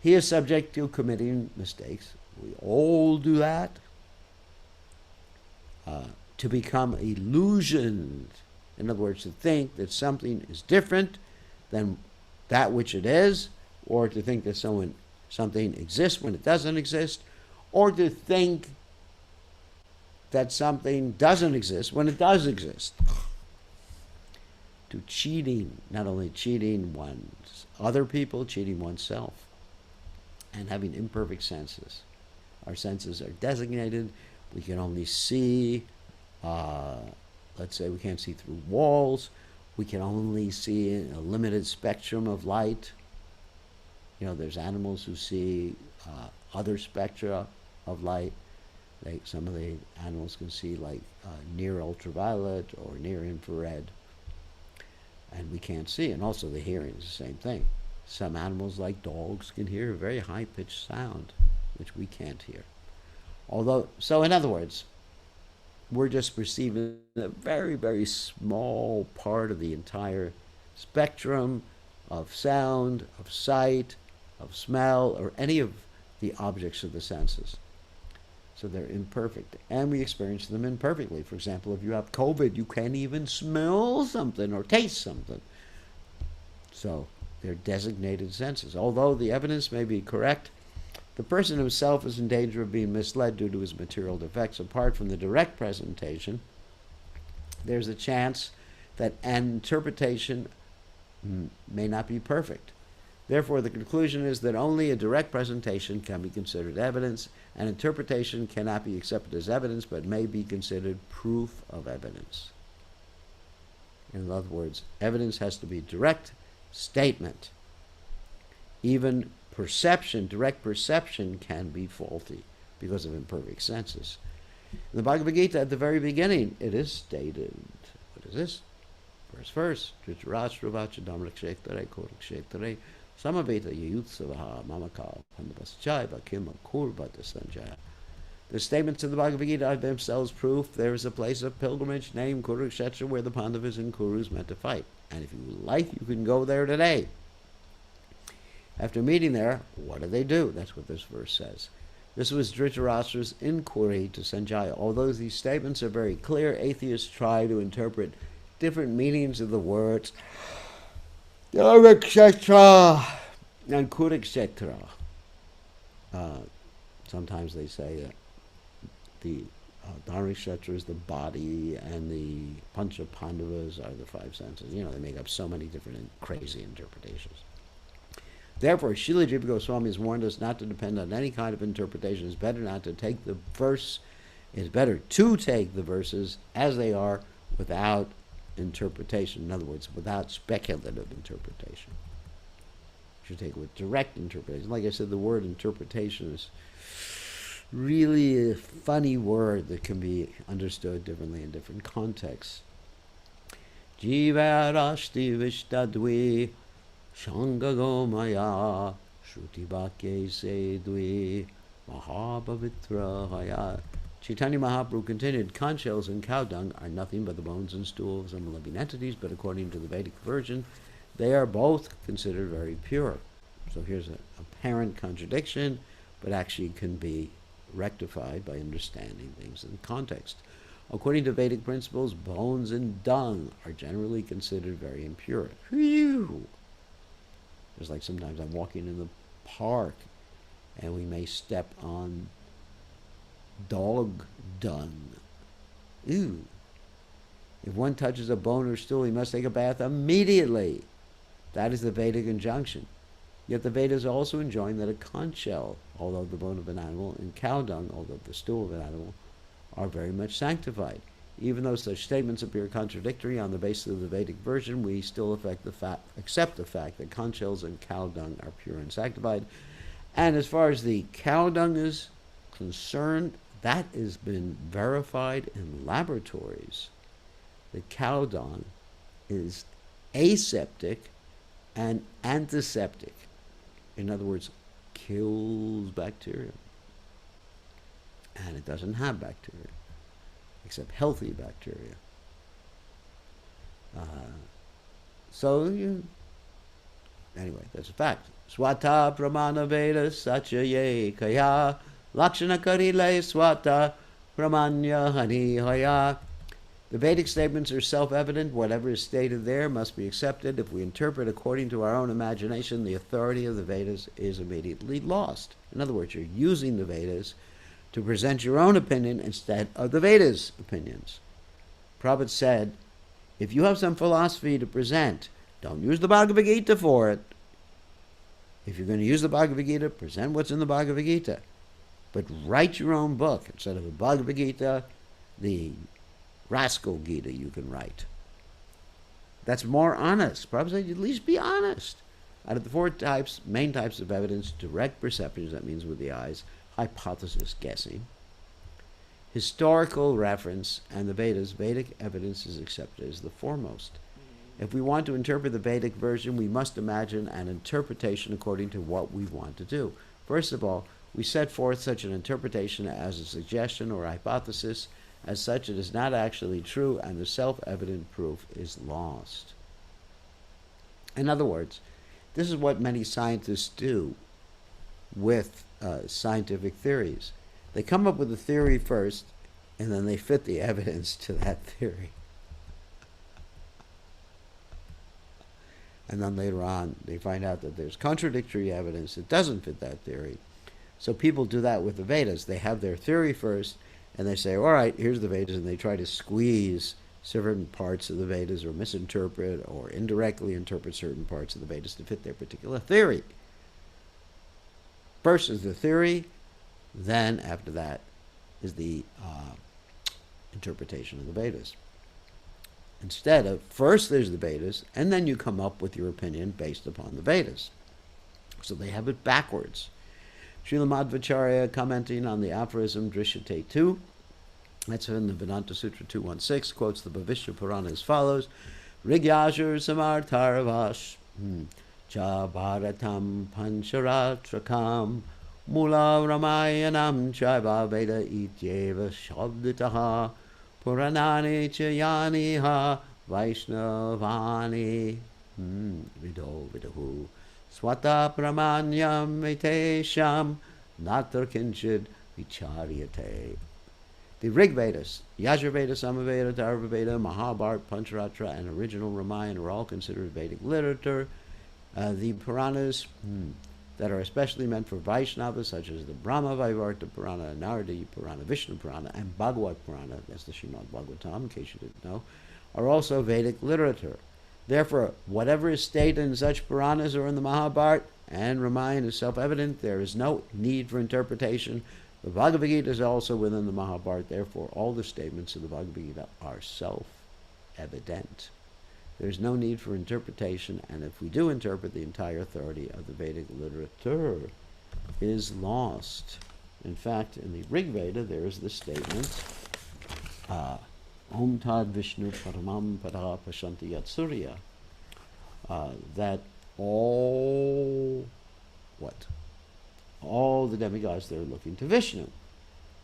he is subject to committing mistakes. We all do that. To become illusioned. In other words, to think that something is different than that which it is, or to think that something exists when it doesn't exist, or to think that something doesn't exist when it does exist. To cheating, not only cheating other people, cheating oneself, and having imperfect senses. Our senses are designated. We can only see, let's say we can't see through walls. We can only see in a limited spectrum of light. There's animals who see other spectra of light. Some of the animals can see near ultraviolet or near infrared. And we can't see. And also the hearing is the same thing. Some animals, like dogs, can hear a very high-pitched sound, which we can't hear. So in other words, we're just perceiving a very, very small part of the entire spectrum of sound, of sight, of smell, or any of the objects of the senses. So they're imperfect, and we experience them imperfectly. For example, if you have COVID, you can't even smell something or taste something. So they're designated senses. Although the evidence may be correct, the person himself is in danger of being misled due to his material defects. Apart from the direct presentation, there's a chance that an interpretation may not be perfect. Therefore, the conclusion is that only a direct presentation can be considered evidence. An interpretation cannot be accepted as evidence, but may be considered proof of evidence. In other words, evidence has to be direct statement. Even perception, direct perception, can be faulty because of imperfect senses. In the Bhagavad Gita, at the very beginning, it is stated, what is this? Verse, Dhritarashtra vacha dhamrakshetare korakshetare samaveta yayutsavaha mamakal pandavaschaiva kim akurbata sanjaya. The statements of the Bhagavad Gita are themselves proof there is a place of pilgrimage named Kurukshetra where the Pandavas and Kurus met to fight. And if you like, you can go there today. After meeting there, what do they do? That's what this verse says. This was Dhritarashtra's inquiry to Sanjaya. Although these statements are very clear, atheists try to interpret different meanings of the words Kurukshetra and Kurukshetra. Sometimes they say that the Dhritarashtra is the body and the Pancha Pandavas are the five senses. You know, they make up so many different and crazy interpretations. Therefore, Srila Jiva Goswami has warned us not to depend on any kind of interpretation. It's better not to take the verse. It's better to take the verses as they are without interpretation. In other words, without speculative interpretation. You should take it with direct interpretation. Like I said, the word interpretation is really a funny word that can be understood differently in different contexts. Jiva rashti vishtadvi Shangago maya Shruti Bhakye se dvi Mahabhavitra haya. Chaitanya Mahaprabhu continued, conch shells and cow dung are nothing but the bones and stools of living entities, but according to the Vedic version, they are both considered very pure. So here's an apparent contradiction, but actually can be rectified by understanding things in context. According to Vedic principles, bones and dung are generally considered very impure. Phew! Just like sometimes I'm walking in the park and we may step on dog dung. Ew. If one touches a bone or stool, he must take a bath immediately. That is the Vedic injunction. Yet the Vedas also enjoin that a conch shell, although the bone of an animal, and cow dung, although the stool of an animal, are very much sanctified. Even though such statements appear contradictory on the basis of the Vedic version, we still accept the fact that conch shells and cow dung are pure and sanctified. And as far as the cow dung is concerned, that has been verified in laboratories. The cow dung is aseptic and antiseptic. In other words, kills bacteria. And it doesn't have bacteria, except healthy bacteria. Anyway, that's a fact. Swata pramana veda sachaye kaya lakshana karile swata pramanya hani haya. The Vedic statements are self-evident. Whatever is stated there must be accepted. If we interpret according to our own imagination, the authority of the Vedas is immediately lost. In other words, you're using the Vedas to present your own opinion instead of the Vedas' opinions. Prabhupada said, if you have some philosophy to present, don't use the Bhagavad Gita for it. If you're going to use the Bhagavad Gita, present what's in the Bhagavad Gita. But write your own book. Instead of the Bhagavad Gita, the Rascal Gita you can write. That's more honest. Prabhupada said, at least be honest. Out of the four main types of evidence, direct perceptions, that means with the eyes, hypothesis guessing, historical reference, and the Vedas, Vedic evidence is accepted as the foremost. If we want to interpret the Vedic version, we must imagine an interpretation according to what we want to do. First of all, we set forth such an interpretation as a suggestion or hypothesis. As such, it is not actually true, and the self-evident proof is lost. In other words, this is what many scientists do with scientific theories. They come up with a theory first, and then they fit the evidence to that theory. And then later on, they find out that there's contradictory evidence that doesn't fit that theory. So people do that with the Vedas. They have their theory first, and they say, all right, here's the Vedas, and they try to squeeze certain parts of the Vedas or misinterpret or indirectly interpret certain parts of the Vedas to fit their particular theory. First is the theory, then after that is the interpretation of the Vedas. Instead of first there's the Vedas, and then you come up with your opinion based upon the Vedas. So they have it backwards. Srila Madhvacharya, commenting on the aphorism Drishyate 2, that's in the Vedanta Sutra 216, quotes the Bhavishya Purana as follows: Rigyajur Samartaravash Cha Bharatam Pancharatrakam Mula Ramayanam Chaiva Veda Ityeva Shabditaha Puranani Chayaniha Vaishnavani Vido Vidahu Swata Pramanyam Vitesham Natar Kinchid Vicharyate. The Rig Vedas, Yajurveda, Samaveda, Dharmaveda, Mahabharata, Pancharatra, and original Ramayana are all considered Vedic literature. The Puranas that are especially meant for Vaishnavas, such as the Brahma Vaivarta Purana, Naradi Purana, Vishnu Purana, and Bhagavad Purana, that's the Srimad Bhagavatam, in case you didn't know, are also Vedic literature. Therefore, whatever is stated in such Puranas or in the Mahabharata and Ramayana is self-evident. There is no need for interpretation. The Bhagavad Gita is also within the Mahabharata. Therefore, all the statements of the Bhagavad Gita are self-evident. There's no need for interpretation, and if we do interpret, the entire authority of the Vedic literature is lost. In fact, in the Rig Veda, there is the statement, Om Tad Vishnu Paramam Pada Pashanti Yat Surya, that all the demigods, they're looking to Vishnu.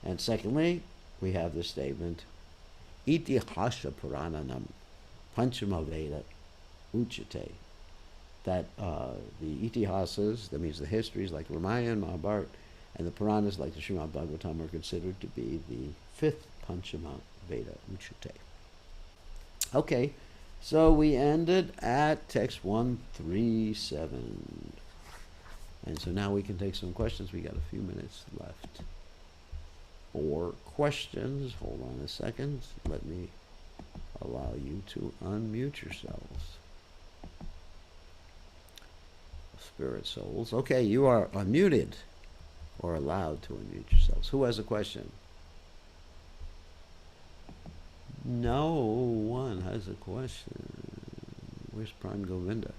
And secondly, we have the statement, Itihasha Purananam Panchama Veda Uchate, that the Itihasas, that means the histories like Ramayana, Mahabharata, and the Puranas like the Srimad Bhagavatam are considered to be the fifth Panchama Veda Uchate. Okay, so we ended at text 137. And so now we can take some questions. We got a few minutes left for questions. Hold on a second. Let me allow you to unmute yourselves. Spirit souls. Okay, you are unmuted or allowed to unmute yourselves. Who has a question? No one has a question. Where's Pran Govinda?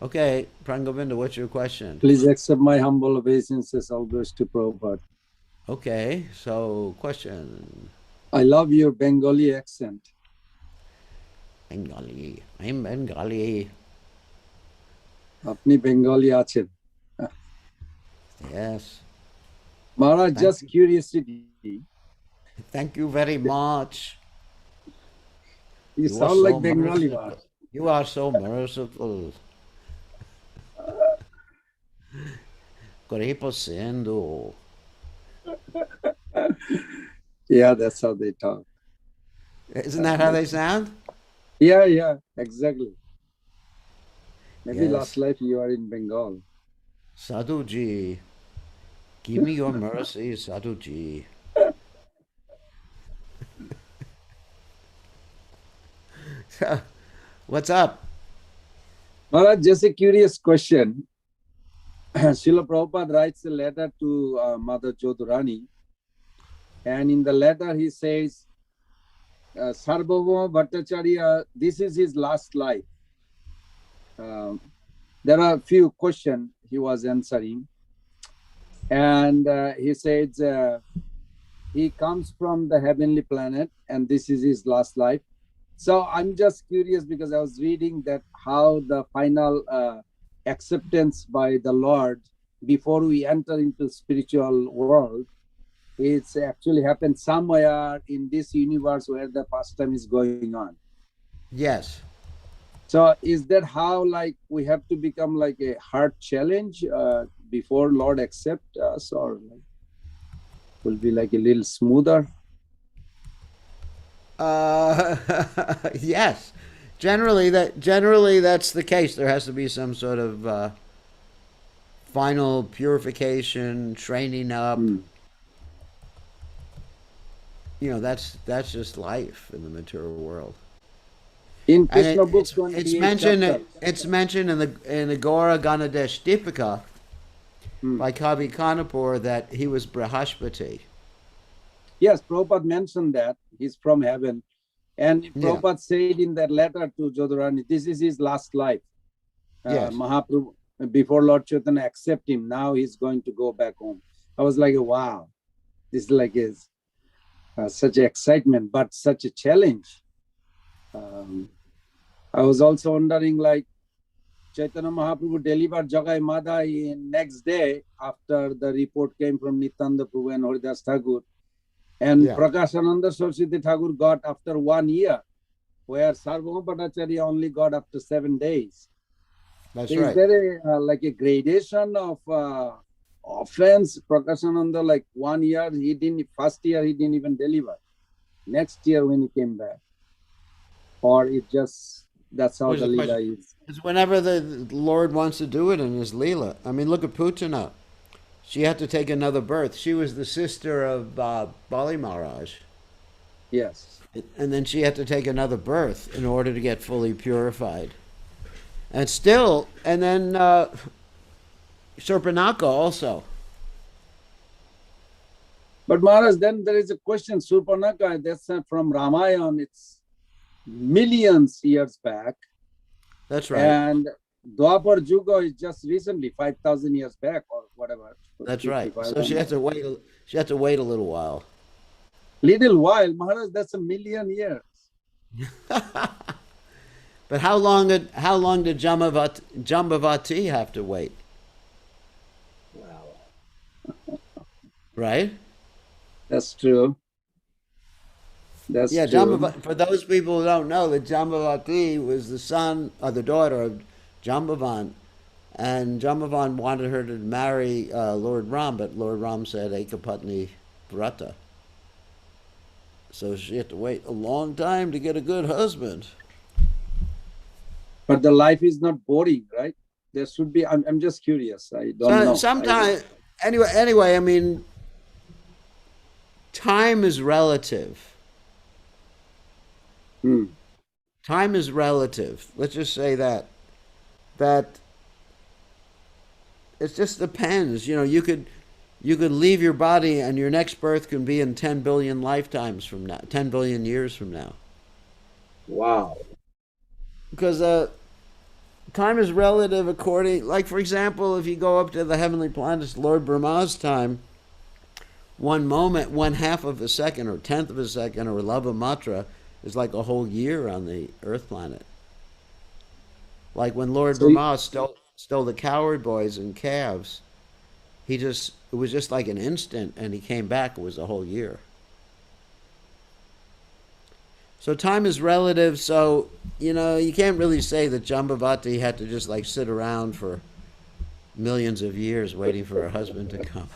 Okay, Pran Govinda, what's your question? Please accept my humble obeisances always to Prabhupada. Okay, so question. I love your Bengali accent. Bengali. I'm Bengali. Apni Bengali achen. Yes. Maharaj, just curiosity. Thank you very much. You sound like Bengali, merciful. Maharaj. You are so merciful. Karipo sendo. Yeah, that's how they talk. Isn't that how they sound? Yeah, exactly. Maybe Yes. last life you are in Bengal. Sadhuji, give me your mercy, Sadhuji. What's up? Maharaj, just a curious question. Srila Prabhupada writes a letter to Mother Jodhurani, and in the letter he says, Sarvabhauma Bhattacharya, this is his last life. There are a few questions he was answering, and he says he comes from the heavenly planet, and this is his last life. So I'm just curious because I was reading that how the final acceptance by the Lord before we enter into spiritual world, it's actually happened somewhere in this universe where the pastime is going on. Yes. So is that how like we have to become like a hard challenge before Lord accept us, or like, will be like a little smoother? Yes. Generally that's the case. There has to be some sort of final purification, training up. You know, that's just life in the material world. In Krishna book, it's mentioned in the Gaura Ganadesh Dipika by Kavi Kanapur that he was Brahaspati. Yes, Prabhupada mentioned that he's from heaven. And Yeah. Prabhupada said in that letter to Jodharani, this is his last life. Yes. Mahaprabhu, before Lord Chaitanya accept him, now he's going to go back home. I was like, wow, this is like his such excitement, but such a challenge. I was also wondering, like, Chaitanya Mahaprabhu delivered Jagai Madha in next day after the report came from Nityananda Prabhu and Haridas Thakur. And Yeah. Prakashananda Saraswati Thakur got after 1 year, where Sarvabhauma Bhattacharya only got after 7 days. That's Is right. there like a gradation of offense? Prakashananda, like 1 year, first year he didn't even deliver. Next year when he came back. Or it just, that's how Where's the the Lila question? is. It's whenever the Lord wants to do it in his Lila. I mean, look at Putana. She had to take another birth. She was the sister of Bali Maharaj. Yes. And then she had to take another birth in order to get fully purified. And still, and then Surpanaka also. But Maharaj, then there is a question, Surpanaka, that's from Ramayana, it's millions years back. That's right. And Dwapar Juga is just recently, 5,000 years back or whatever. That's right. 55, So she had to wait. She had to wait a little while. little while, Maharaj, that's a million years. But how long did Jambavati have to wait? Wow. Right? That's true. That's Yeah, true. For those people who don't know, that Jambavati was the son or the daughter of Jambavan, and Jambavan wanted her to marry Lord Ram, but Lord Ram said Ekapatni Vrata. So she had to wait a long time to get a good husband. But the life is not boring, right? There should be, I'm just curious. I don't know. Sometimes, anyway, I mean, time is relative. Time is relative. Let's just say that it just depends. You know, you could leave your body and your next birth can be in 10 billion lifetimes from now, 10 billion years from now. Wow. Because time is relative according, like for example, if you go up to the heavenly planets, Lord Brahma's time, one moment, one half of a second or tenth of a second or lava matra is like a whole year on the Earth planet. Like when Lord Brahma stole the cowherd boys and calves, it was just like an instant, and he came back. It was a whole year. So time is relative. So you know you can't really say that Jambavati had to just like sit around for millions of years waiting for her husband to come.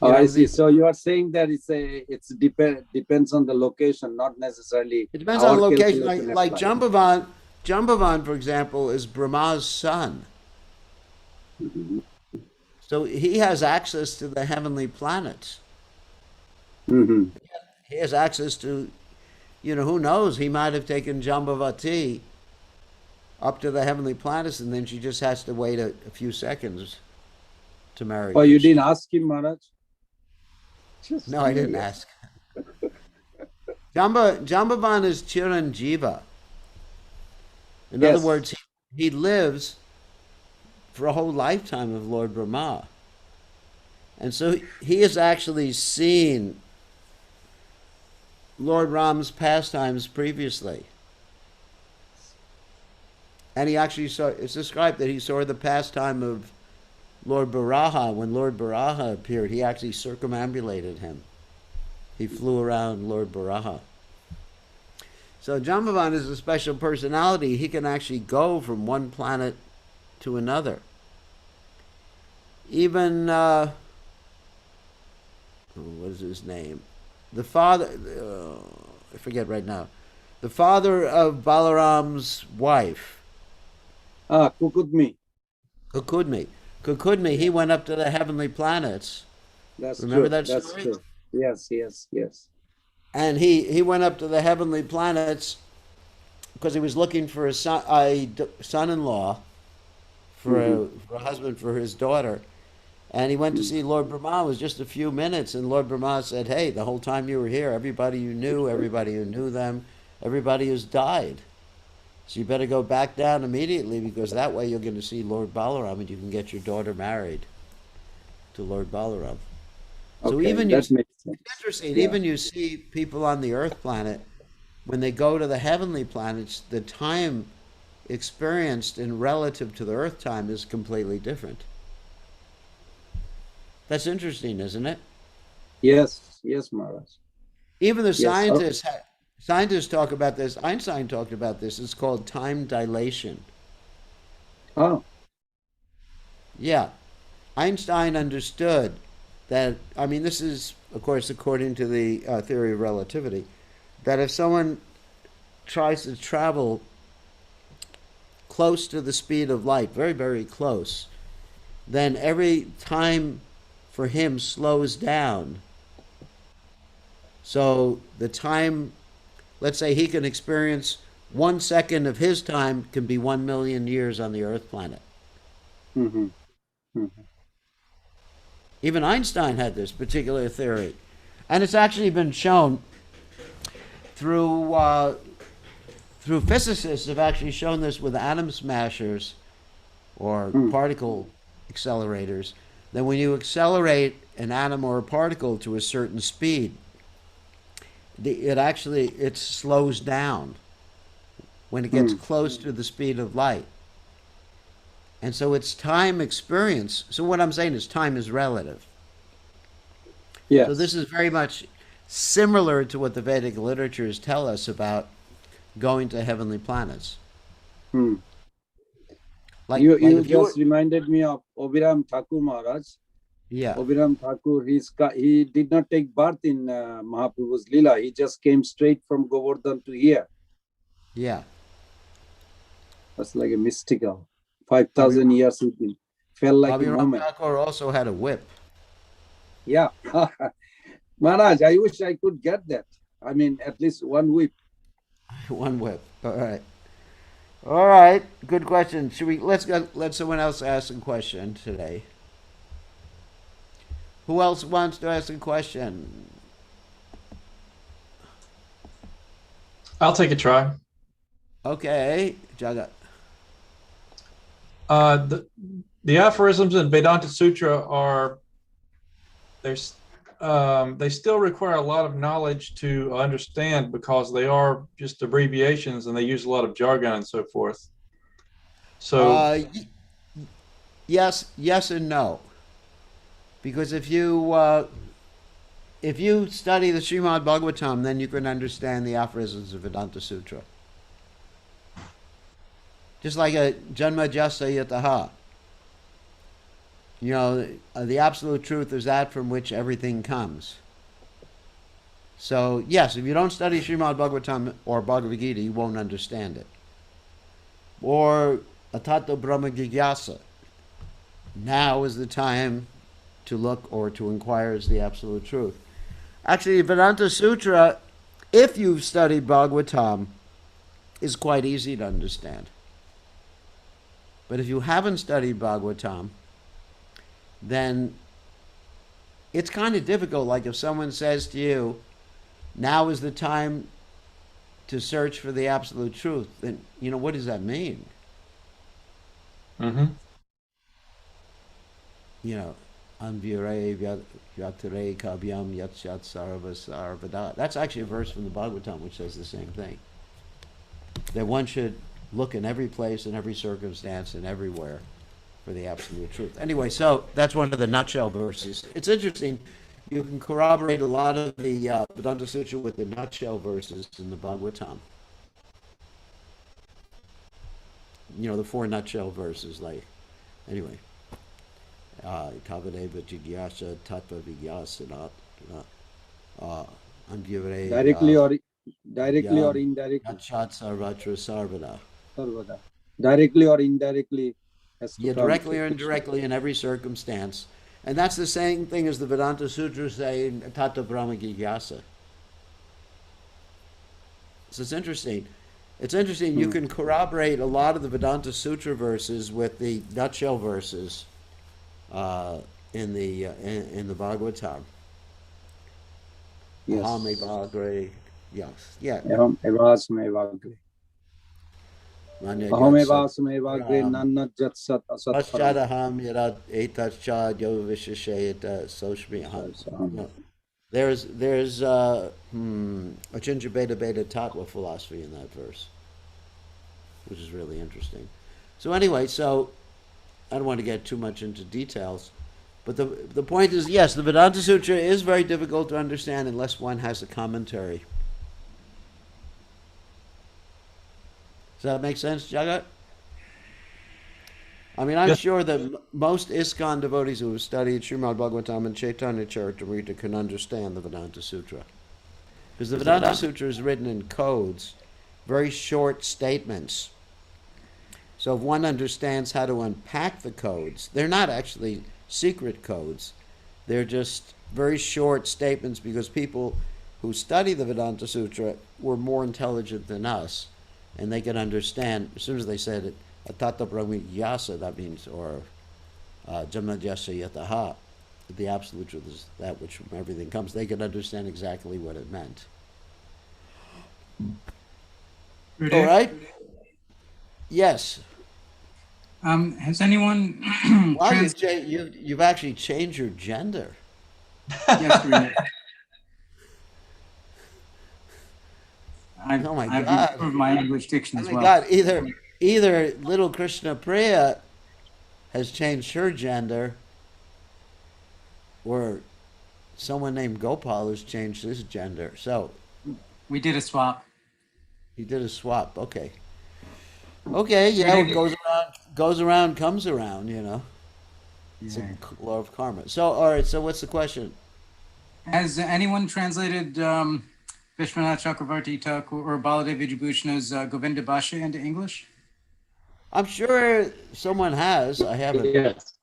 I see. So you are saying that depends on the location, not necessarily. It depends on the location. Like Jambavan, for example, is Brahma's son. So he has access to the heavenly planets. Mm-hmm. He has access to, you know, who knows? He might have taken Jambavati up to the heavenly planets, and then she just has to wait a few seconds to marry. Oh, you didn't ask him, Maharaj? No, I didn't ask. Jambavan is Chiranjiva. In other words, he lives for a whole lifetime of Lord Brahma. And so he has actually seen Lord Ram's pastimes previously. And he actually it's described that he saw the pastime of Lord Baraha. When Lord Baraha appeared, he actually circumambulated him. He flew around Lord Baraha. So Jambavan is a special personality. He can actually go from one planet to another. Even, what is his name? The father, I forget right now. The father of Balaram's wife. Kukudmi. Kukudmi, he went up to the heavenly planets. Remember that story? That's true. Yes. And he went up to the heavenly planets because he was looking for a son-in-law, for a husband for his daughter. And he went to see Lord Brahma. It was just a few minutes, and Lord Brahma said, "Hey, the whole time you were here, everybody you knew, everybody who knew them, everybody has died. So you better go back down immediately because that way you're going to see Lord Balaram and you can get your daughter married to Lord Balaram." So Okay, even that makes sense. it's interesting, Yeah. even you see people on the Earth planet, when they go to the heavenly planets, the time experienced in relative to the Earth time is completely different. That's interesting, isn't it? Yes, yes, Maharaj. Even the Yes. scientists talk about this. Einstein talked about this. It's called time dilation. Oh, Yeah, Einstein understood that. I mean, this is, of course, according to the theory of relativity, that if someone tries to travel close to the speed of light, very, very close, then every time for him slows down. So the time, let's say he can experience 1 second of his time can be 1 million years on the Earth planet. mm-hmm. Mm-hmm. Even Einstein had this particular theory. And it's actually been shown through physicists have actually shown this with atom smashers or Mm. particle accelerators, that when you accelerate an atom or a particle to a certain speed, it slows down when it gets Mm. close to the speed of light. And so it's time experience. So what I'm saying is time is relative. So this Yes. is very much similar to what the Vedic literatures tell us about going to heavenly planets. Mm. Like You if you were, just reminded me of Obiram Thakur Maharaj. yeah, Obiram Thakur, he did not take birth in Mahaprabhu's Lila. He just came straight from Govardhan to here. yeah. That's like a mystical. Abhi, 5,000 years it felt like a Abhiram moment. Thakur also had a whip. Yeah. Maharaj, I wish I could get that. I mean, at least one whip. One whip. All right. All right. Good question. Should we let someone else ask a question today? Who else wants to ask a question? I'll take a try. Okay, Jagat. The aphorisms in Vedanta Sutra they still require a lot of knowledge to understand because they are just abbreviations and they use a lot of jargon and so forth. So, Uh, yes and no. Because if you study the Srimad Bhagavatam, then you can understand the aphorisms of Vedanta Sutra. Just like a Janma Jasa Yataha. The absolute truth is that from which everything comes. So, yes, if you don't study Srimad Bhagavatam or Bhagavad Gita, you won't understand it. Or Atato Brahma Jigyasa. Now is the time to look or to inquire is the absolute truth. Actually, Vedanta Sutra, if you've studied Bhagavatam, is quite easy to understand. But if you haven't studied Bhagavatam, then it's kind of difficult. Like if someone says to you, now is the time to search for the absolute truth, then, what does that mean? mhm. Anvyare Vyatare Kavyam Yatshat Sarvada. That's actually a verse from the Bhagavatam which says the same thing. That one should look in every place, in every circumstance, and everywhere for the absolute truth. Anyway, so that's one of the nutshell verses. It's interesting. You can corroborate a lot of the Vedanta Sutra with the nutshell verses in the Bhagavatam. The four nutshell verses, anyway. Tavadeva Jigyasa Tattva Vigyasana Anvyavare Directly or indirectly. Yachat Sarvatra Sarvada. Sarvada. Directly or indirectly has to Yeah, come. directly or indirectly in every circumstance. And that's the same thing as the Vedanta Sutras say in Tata Brahma Jigyasa. So it's interesting. You can corroborate a lot of the Vedanta Sutra verses with the nutshell verses in the Bhagavatam. Yes. Ahame Bhagre. Yes. Yeah. Aham evasme vagre. Manya Aham Yat Sat evasme vagre Ram. nannat jat sat asat param. Paschadaham Yadat Etat Yo Vishashayata Soshmi Aham. Aham. There's a Ginger Beta Beta Tattva philosophy in that verse, which is really interesting. So anyway, so I don't want to get too much into details, but the point is, yes, the Vedanta Sutra is very difficult to understand unless one has a commentary. Does that make sense, Jagat? I mean, I'm Yes. sure that most ISKCON devotees who have studied Srimad Bhagavatam and Caitanya Caritamrta can understand the Vedanta Sutra. Because the Vedanta Sutra is written in codes, very short statements. So if one understands how to unpack the codes, they're not actually secret codes. They're just very short statements because people who study the Vedanta Sutra were more intelligent than us. And they can understand, as soon as they said it, Atata Brahmiyasa, that means, or Jamadhyasa Yataha, the absolute truth is that which from everything comes. They can understand exactly what it meant. Rudy? All right? Yes. Has anyone Well, you've actually changed your gender. Yes, Rudy. Oh my I've God. improved my English diction Oh as my well. God, either little Krishna Priya has changed her gender, or someone named Gopal has changed his gender. So We did a swap. he did a swap. Okay. Okay, yeah, Rudy. what goes around, comes around, you know. It's Yeah. a law of karma. So, all right, so what's the question? Has anyone translated Vishwanath Chakravarti Thakur or Baladev Vijayabhushan's Govinda Bhasha into English? I'm sure someone has. I haven't. Yes.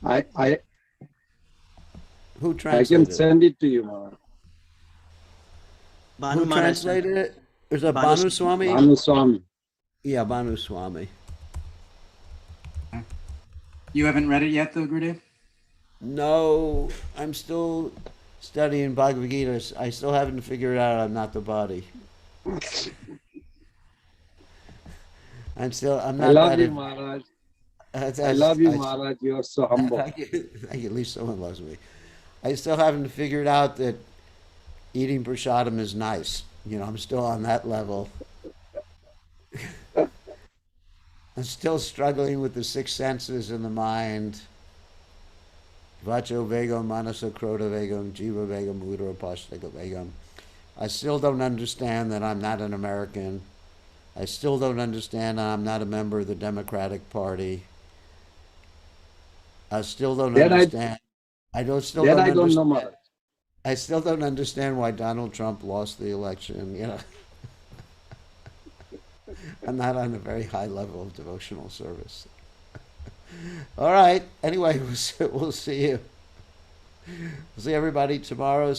I Who can translated it? send it to you, Maharaj. Who translated it? Is it Banu Swami? Bhanu Swami. Yeah, Banu Swami. You haven't read it yet, though, Gurudev? No, I'm still studying Bhagavad Gita. I still haven't figured out I'm not the body. I'm I not love that. you, Maharaj. That's- I love you, Maharaj. You are so humble. Thank you. Thank you. At least someone loves me. I still haven't figured out that eating prasadam is nice. You know, I'm still on that level. I'm still struggling with the six senses in the mind. Vacho vegam, manasa krota vegam, jiva vegam, udara pasthaka vegam. I still don't understand that I'm not an American. I still don't understand that I'm not a member of the Democratic Party. I still don't That I- understand. I don't still That don't I don't know, understand. Maharaj. I still don't understand why Donald Trump lost the election. You know, I'm not on a very high level of devotional service. All right. Anyway, we'll see you. We'll see everybody tomorrow.